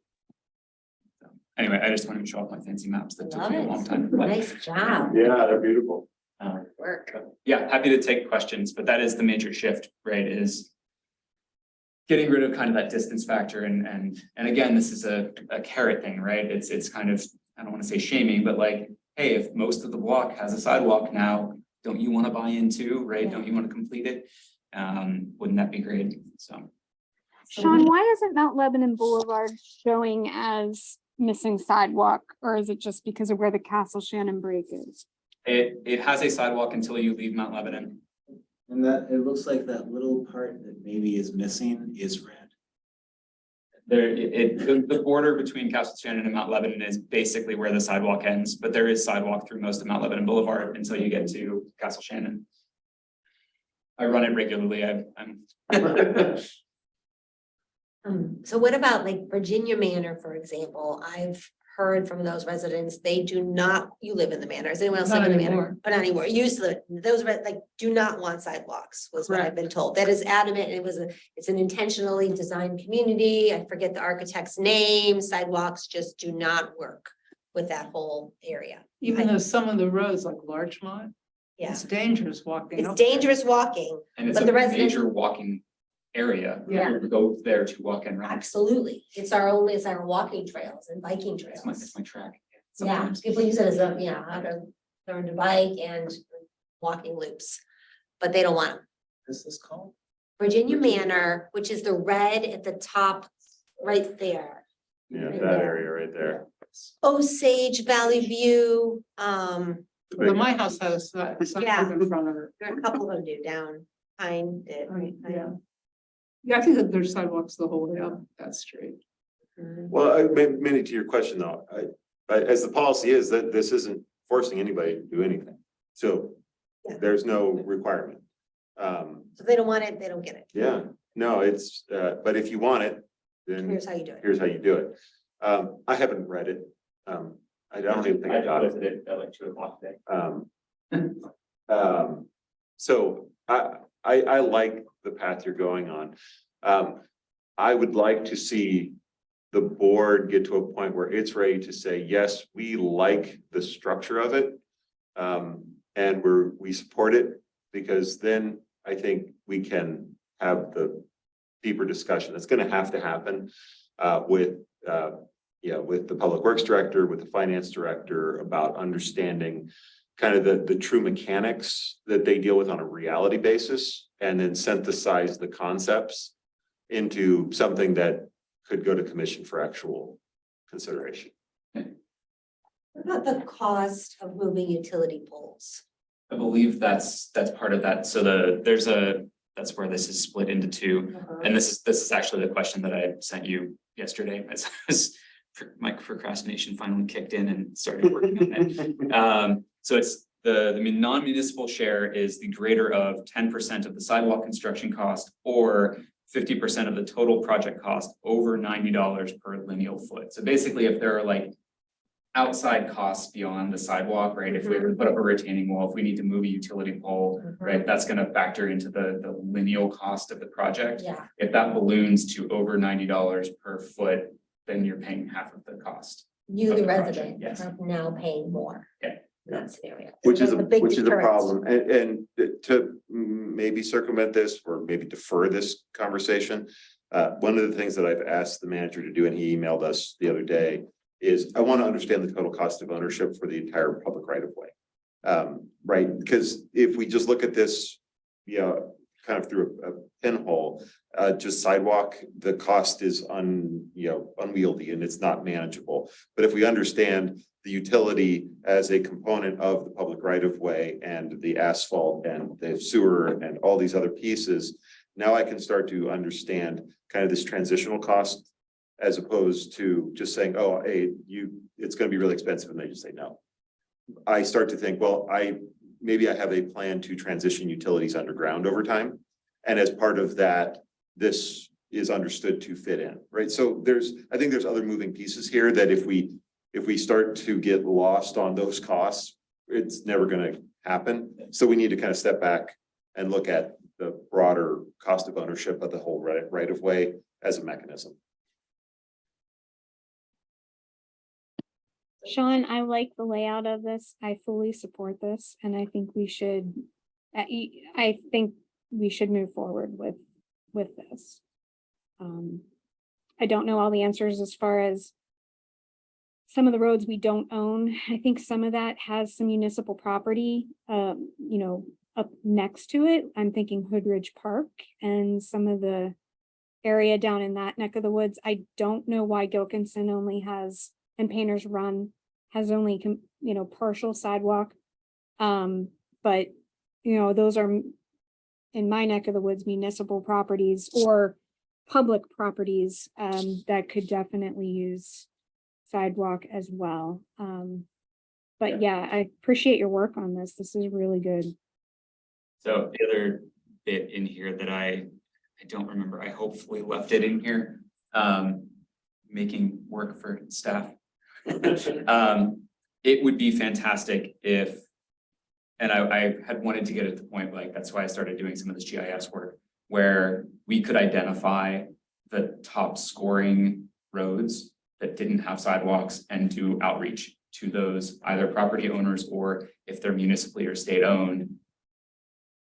Anyway, I just wanted to show off my fancy maps that took Love me a it. long time. to play. Nice job. Yeah, they're beautiful. Work. Yeah, happy to take questions, but that is the major shift, right, is getting rid of kind of that distance factor and again, this is a carrot thing, right? It's kind of, I don't want to say shaming, but like, hey, if most of the block has a sidewalk now, don't you want to buy into, right? Don't you want to complete it? Wouldn't that be great? So. Sean, why isn't Mount Lebanon Boulevard showing as missing sidewalk? Or is it just because of where the Castle Shannon break is? It has a sidewalk until you leave Mount Lebanon. And that, it looks like that little part that maybe is missing is red. The border between Castle Shannon and Mount Lebanon is basically where the sidewalk ends, but there is sidewalk through most of Mount Lebanon Boulevard until you get to Castle Shannon. I run it regularly. I'm. So what about like Virginia Manor, for example? I've heard from those residents, they do not, you live in the manor, is anyone else Not live in the anymore. manor? But not anymore, you used to live, those like, do not want sidewalks, was what I've been told. That is adamant, it's an intentionally designed community, I forget the architect's name, sidewalks just do not work with that whole area. Even though some of the roads like Larchmont, Yeah, it's dangerous walking. it's up there. dangerous walking, And it's But a the residents- major walking area. Yeah. People go there to walk and run. absolutely. It's our walking trails and biking trails. It's my track. Yeah, Sometimes. people use it as a, how to learn to bike and walking loops, but they don't want them. What's this called? Virginia Manor, which is the red at the top, right there. Yeah, Right that there. area right there. Osage Valley View, But my house has that, some Yeah. in front of it. there are a couple of them do down Pine. Yeah. Yeah, I think that there's sidewalks the whole way up that street. Well, Minnie, to your question though, as the policy is that this isn't forcing anybody to do anything. So Yeah. there's no requirement. So they don't want it, they don't get it. Yeah, no, it's, but if you want it, then Here's how you do it. here's how you do it. I haven't read it. I don't even think I got it. At like 2:00 today. So I like the path you're going on. I would like to see the board get to a point where it's ready to say, yes, we like the structure of it. And we support it, because then I think we can have the deeper discussion that's gonna have to happen with the public works director, with the finance director, about understanding kind of the true mechanics that they deal with on a reality basis, and then synthesize the concepts into something that could go to commission for actual consideration. What about the cost of moving utility poles? I believe that's part of that. So that's where this is split into two. And this is actually the question that I sent you yesterday as my procrastination finally kicked in and started working on it. So it's the non-municipal share is the greater of 10% of the sidewalk construction cost or 50% of the total project cost over $90 per lineal foot. So basically, if there are like outside costs beyond the sidewalk, right? If we were to put up a retaining wall, if we need to move a utility pole, right? That's gonna factor into the lineal cost of the project. Yeah, If that balloons to over $90 per foot, then you're paying half of the cost. you, Of the the project, resident, yes. are now paying more. Yeah. In that scenario. Which is That's a, big which is a deterrent. problem, and to maybe circumvent this, or maybe defer this conversation. One of the things that I've asked the manager to do, and he emailed us the other day, is I want to understand the total cost of ownership for the entire public right of way. Right, because if we just look at this, kind of through a pinhole, just sidewalk, the cost is unwieldy and it's not manageable. But if we understand the utility as a component of the public right of way and the asphalt and the sewer and all these other pieces, now I can start to understand kind of this transitional cost, as opposed to just saying, oh, hey, it's gonna be really expensive, and they just say no. I start to think, well, maybe I have a plan to transition utilities underground over time. And as part of that, this is understood to fit in, right? So I think there's other moving pieces here that if we start to get lost on those costs, it's never gonna happen. So we need to kind of step back and look at the broader cost of ownership of the whole right of way as a mechanism. Sean, I like the layout of this. I fully support this and I think we should, I think we should move forward with this. I don't know all the answers as far as some of the roads we don't own. I think some of that has some municipal property, up next to it. I'm thinking Hoodridge Park and some of the area down in that neck of the woods. I don't know why Gilkinson only has, and Painters Run has only, partial sidewalk. But, those are in my neck of the woods, municipal properties or public properties, that could definitely use sidewalk as well. But yeah, I appreciate your work on this. This is really good. So the other bit in here that I don't remember, I hopefully left it in here, making work for staff. It would be fantastic if, and I had wanted to get at the point, like, that's why I started doing some of this GIS work, where we could identify the top scoring roads that didn't have sidewalks and do outreach to those either property owners, or if they're municipally or state owned,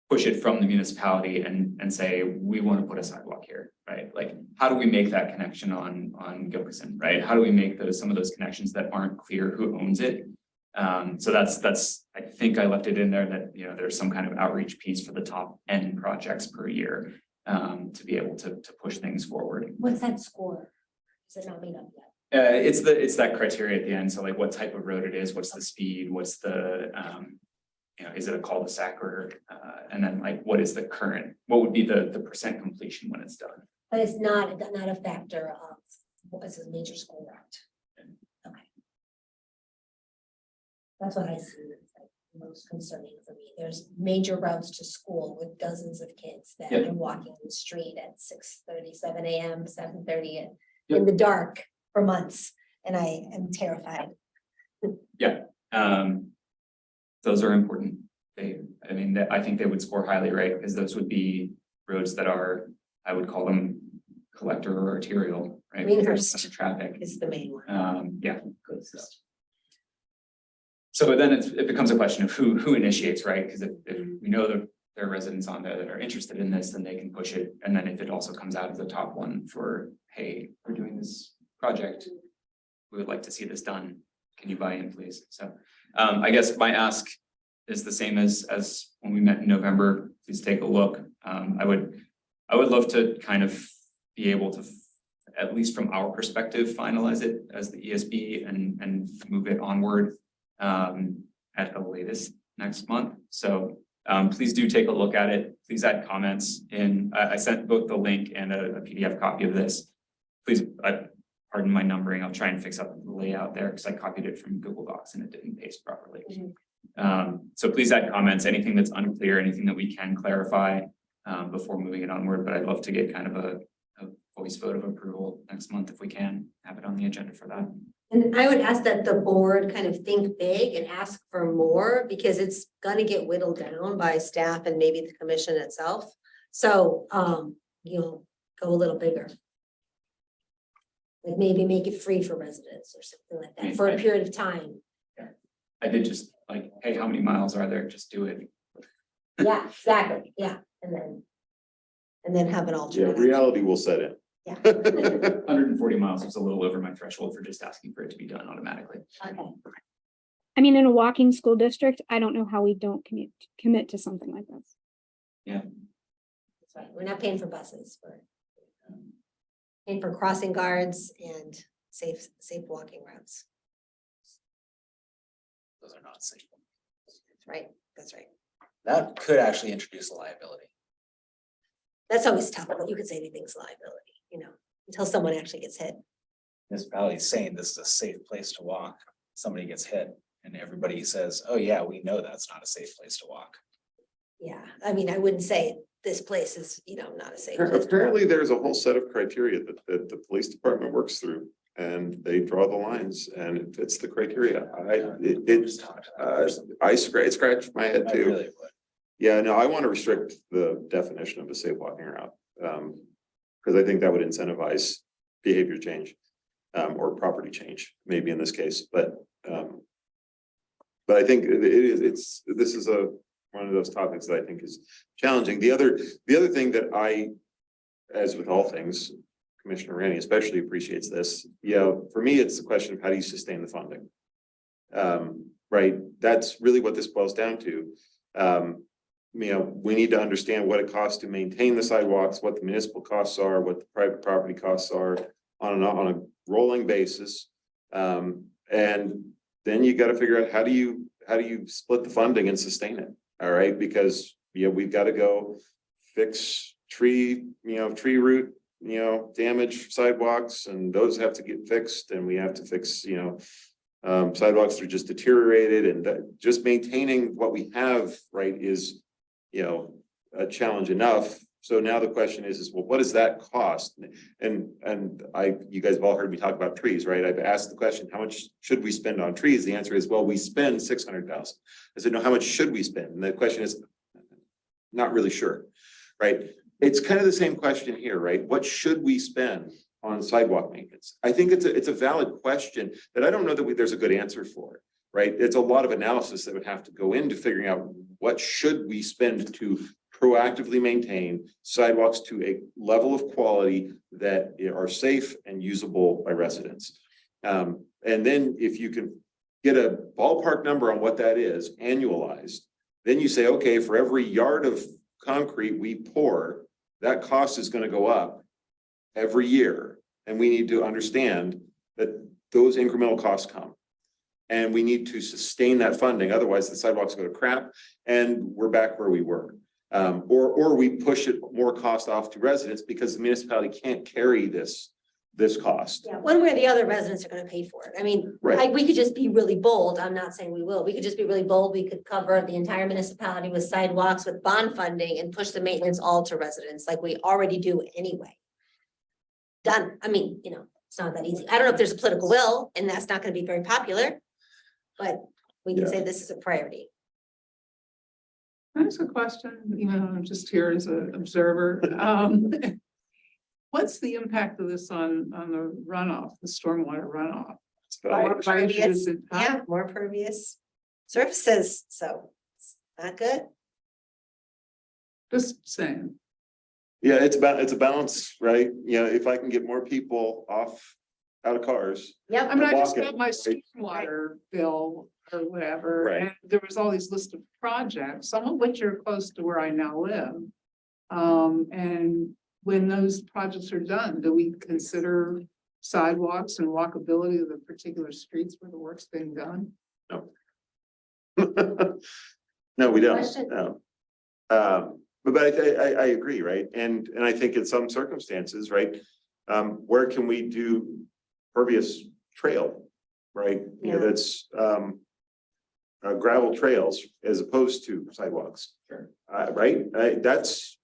push it from the municipality and say, we want to put a sidewalk here, right? Like, how do we make that connection on Gilkison, right? How do we make some of those connections that aren't clear who owns it? So that's, I think I left it in there that, there's some kind of outreach piece for the top N projects per year, to be able to push things forward. What's that score? Is it not made up yet? It's that criteria at the end. So like what type of road it is, what's the speed, what's the, is it a cul-de-sac or, and then like, what would be the percent completion when it's done? But it's not a factor of what is a major school route. Okay. That's what I see as like most concerning for me. There's major routes to school with dozens of kids that Yep. are walking the street at 6:30, 7 a.m., 7:30 in the dark for months. And I am terrified. Those are important. I think they would score highly, right? Because those would be roads that are, I would call them collector or arterial, right? Because there's such traffic. Is the main one. Yeah. So then it becomes a question of who initiates, right? Because if we know that there are residents on there that are interested in this, then they can push it. And then if it also comes out as the top one for, hey, we're doing this project, we would like to see this done. Can you buy in, please? So I guess my ask is the same as when we met in November. Please take a look. I would love to kind of be able to, at least from our perspective, finalize it as the ESB and move it onward at the latest next month. So please do take a look at it. Please add comments in. I sent both the link and a PDF copy of this. Please, pardon my numbering. I'll try and fix up the layout there because I copied it from Google Docs and it didn't paste properly. So please add comments, anything that's unclear, anything that we can clarify before moving it onward. But I'd love to get kind of a voice vote of approval next month if we can have it on the agenda for that. And I would ask that the board kind of think big and ask for more, because it's gonna get whittled down by staff and maybe the commission itself. So, go a little bigger. Like maybe make it free for residents or something like that for a period of time. I did just like, hey, how many miles are there? Just do it. Yeah, exactly. Yeah, and then have an Yeah, alternate. reality will set in. Yeah. 140 miles was a little over my threshold for just asking for it to be done automatically. Okay. I mean, in a walking school district, I don't know how we don't commit to something like this. That's right. We're not paying for buses. We're paying for crossing guards and safe walking routes. Those are not safe. That's right. That's right. That could actually introduce a liability. That's always tough. You could say anything's liability, until someone actually gets hit. Municipality is saying this is a safe place to walk. Somebody gets hit and everybody says, oh yeah, we know that's not a safe place to walk. Yeah, I mean, I wouldn't say this place is, not a safe place. to walk. Apparently, there's a whole set of criteria that the police department works through. And they draw the lines and it fits the criteria. I scratch my head I too. really would. Yeah, no, I want to restrict the definition of a safe walking route. Because I think that would incentivize behavior change. or property change, maybe in this case, but I think this is one of those topics that I think is challenging. The other thing that I, as with all things, Commissioner Rennie especially appreciates this. For me, it's the question of how do you sustain the funding? Right, that's really what this boils down to. We need to understand what it costs to maintain the sidewalks, what the municipal costs are, what the private property costs are on a rolling basis. And then you got to figure out how do you split the funding and sustain it? All right, because we've got to go fix tree root, damage sidewalks, and those have to get fixed, and we have to fix, sidewalks that are just deteriorated, and just maintaining what we have, right, is, a challenge enough. So now the question is, well, what does that cost? And you guys have all heard me talk about trees, right? I've asked the question, how much should we spend on trees? The answer is, well, we spend 600,000. I said, no, how much should we spend? And the question is, not really sure, right? It's kind of the same question here, right? What should we spend on sidewalk maintenance? I think it's a valid question that I don't know that there's a good answer for, right? It's a lot of analysis that would have to go into figuring out what should we spend to proactively maintain sidewalks to a level of quality that are safe and usable by residents. And then if you can get a ballpark number on what that is annualized, then you say, okay, for every yard of concrete we pour, that cost is going to go up every year. And we need to understand that those incremental costs come. And we need to sustain that funding. Otherwise, the sidewalks go to crap and we're back where we were. Or we push it more cost off to residents because the municipality can't carry this cost. Yeah, one way or the other, residents are gonna pay for it. I mean, Right. we could just be really bold. I'm not saying we will. We could just be really bold. We could cover the entire municipality with sidewalks, with bond funding, and push the maintenance all to residents like we already do anyway. Done. I mean, it's not that easy. I don't know if there's a political will, and that's not gonna be very popular, but we can Yeah. say this is a priority. That's a question, I'm just here as an observer. What's the impact of this on the runoff, the stormwater runoff? More By issues pervious, in- yeah, more pervious surfaces, so it's not good. Just saying. Yeah, it's a balance, right? If I can get more people out of cars. Yep. I mean, I just Walking, got my right? stormwater bill or whatever, Right. and there was all these list of projects, some of which are close to where I now live. And when those projects are done, do we consider sidewalks and walkability of the particular streets where the work's being done? No, we don't, Question. no. But I agree, right? And I think in some circumstances, right? Where can we do pervious trail, right? Yeah. That's gravel trails as opposed to sidewalks. Sure. Right? That's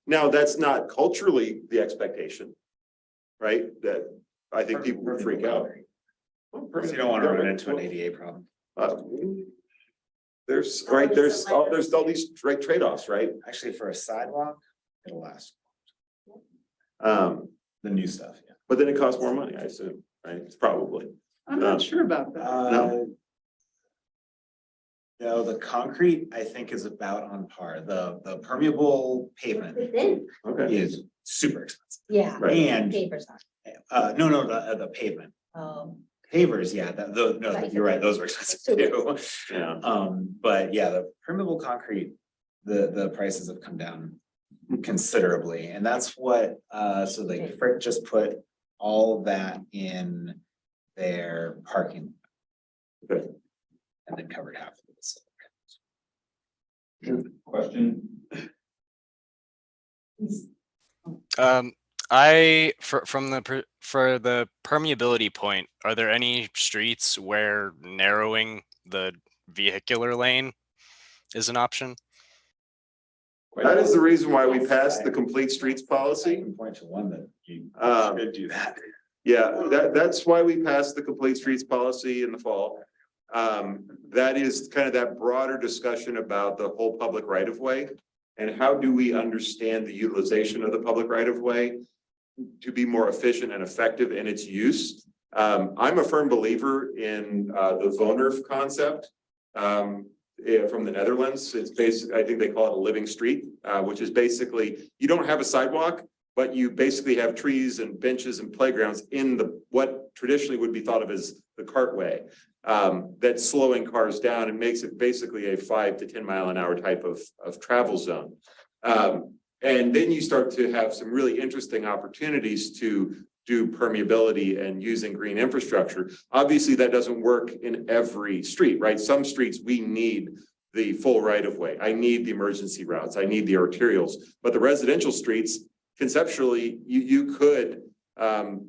not culturally the expectation, right? That I think people would freak out. You don't want to run into an ADA problem. There's all these trade-offs, right? Actually, for a sidewalk, it'll last. The new stuff, yeah. But then it costs more money, I assume, right? It's probably. I'm not sure about that. No, the concrete, I think, is about on par. The permeable pavement Thin. Okay. is super expensive. Yeah. Right. And, Papers on. the pavement. Oh. Pavers, yeah, no, Right. you're right, those are expensive too. Yeah. But yeah, the permeable concrete, the prices have come down considerably, and that's what, so like Frick just put all of that in their parking. Okay. And then covered half of it. Question? For the permeability point, are there any streets where narrowing the vehicular lane is an option? That is the reason why we passed the complete streets I policy. can point to one that you Um, should do that. Yeah, that's why we passed the complete streets policy in the fall. That is kind of that broader discussion about the whole public right of way. And how do we understand the utilization of the public right of way to be more efficient and effective in its use? I'm a firm believer in the Wonerf concept. From the Netherlands, it's basic, I think they call it a living street, which is basically, you don't have a sidewalk, but you basically have trees and benches and playgrounds in the, what traditionally would be thought of as the cartway. That's slowing cars down and makes it basically a 5 to 10 mile an hour type of travel zone. And then you start to have some really interesting opportunities to do permeability and using green infrastructure. Obviously, that doesn't work in every street, right? Some streets we need the full right of way. I need the emergency routes. I need the arterials, but the residential streets, conceptually, you could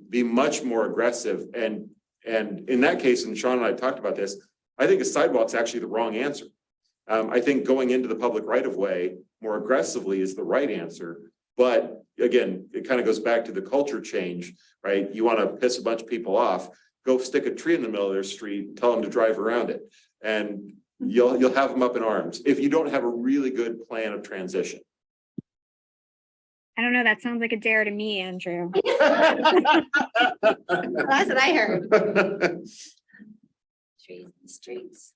be much more aggressive. And in that case, and Sean and I talked about this, I think a sidewalk's actually the wrong answer. I think going into the public right of way more aggressively is the right answer. But again, it kind of goes back to the culture change, right? You want to piss a bunch of people off, go stick a tree in the middle of their street, tell them to drive around it. And you'll have them up in arms if you don't have a really good plan of transition. I don't know, that sounds like a dare to me, Andrew. That's what I heard. Trees and streets.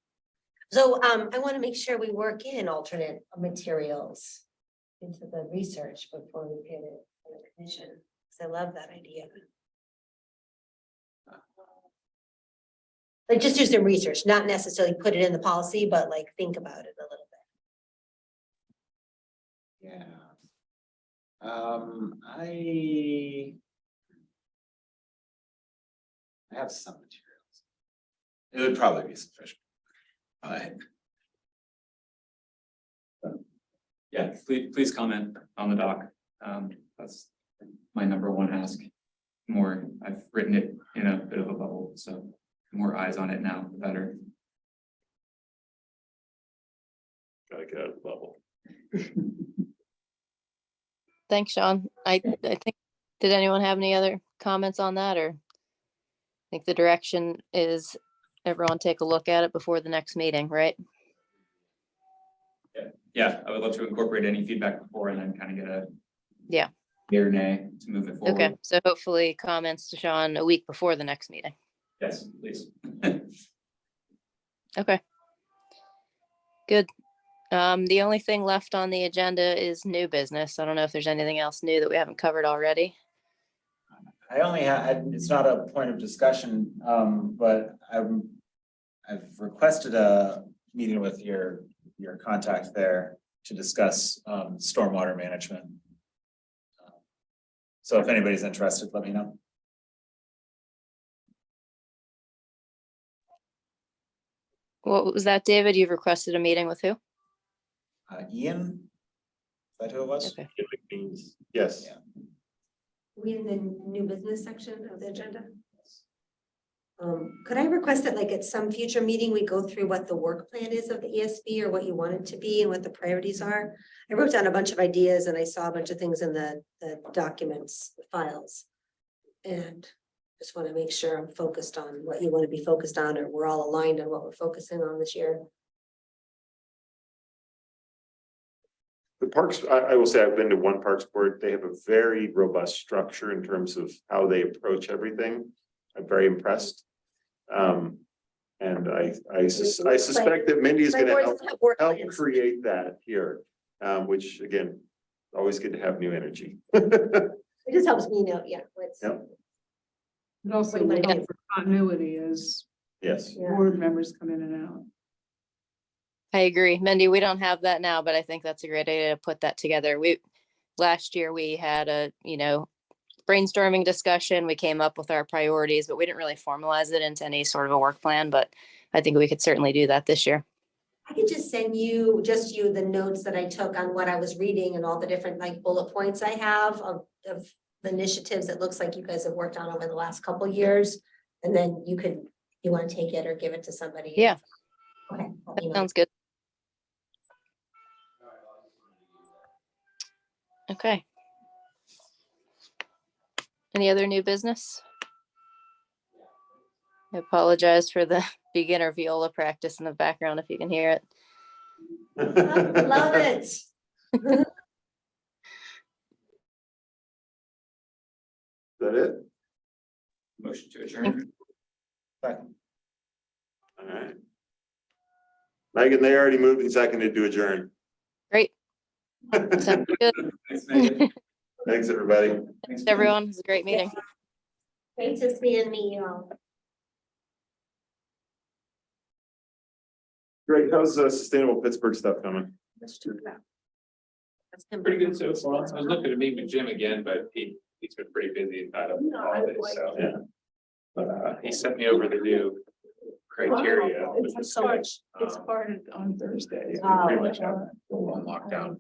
So I want to make sure we work in alternate materials into the research before we put it in the commission. Because I love that idea. Like just do some research, not necessarily put it in the policy, but like think about it a little bit. Yeah. I have some materials. It would probably be sufficient. Yeah, please comment on the doc. That's my number one ask. More, I've written it in a bit of a bubble, so more eyes on it now, the better. Gotta get out of the bubble. Thanks, Sean. I think, did anyone have any other comments on that, or? I think the direction is everyone take a look at it before the next meeting, right? Yeah, I would love to incorporate any feedback before and then kind of get a. Yeah. Yea or nay to move it forward. Okay, so hopefully comments to Sean a week before the next meeting. Yes, please. Okay. Good. The only thing left on the agenda is new business. I don't know if there's anything else new that we haven't covered already. I only have, it's not a point of discussion, but I've requested a meeting with your contact there to discuss stormwater management. So if anybody's interested, let me know. What was that, David? You've requested a meeting with who? Ian? Is that who it was? Okay. Yes. Yeah. We in the new business section of the agenda? Could I request that like at some future meeting, we go through what the work plan is of the ESB or what you want it to be and what the priorities are? I wrote down a bunch of ideas and I saw a bunch of things in the documents, the files. And just want to make sure I'm focused on what you want to be focused on, or we're all aligned on what we're focusing on this year. The parks, I will say I've been to one parks board. They have a very robust structure in terms of how they approach everything. I'm very impressed. And I suspect that Mindy is My going to boards help have work plans. create that here, which again, always good to have new energy. It just helps me know, yeah. what's- Yep. It also What do you will wanna help for continuity as Yes. Yeah. board members come in and out. I agree. Mindy, we don't have that now, but I think that's a great idea to put that together. Last year we had a, brainstorming discussion. We came up with our priorities, but we didn't really formalize it into any sort of a work plan, but I think we could certainly do that this year. I could just send you, the notes that I took on what I was reading and all the different like bullet points I have of the initiatives that looks like you guys have worked on over the last couple years. And then you want to take it or give it to somebody. Yeah. Okay. That sounds good. Okay. Any other new business? I apologize for the beginner viola practice in the background if you can hear it. Love it. Is that it? Motion to adjourn. Second. All right. Megan, they already moved and seconded to adjourn. Great. Sounds good. Thanks, Megan. Thanks, everybody. Thanks, Everyone, it was a great meeting. Great to see and meet you all. Greg, how's Sustainable Pittsburgh stuff coming? Pretty good so far. I was looking to meet with Jim again, but he's been pretty busy and tied up with holidays, so. Yeah. But he sent me over the new criteria. It's which is started, good. it started on Thursday. We pretty much have full on lockdown.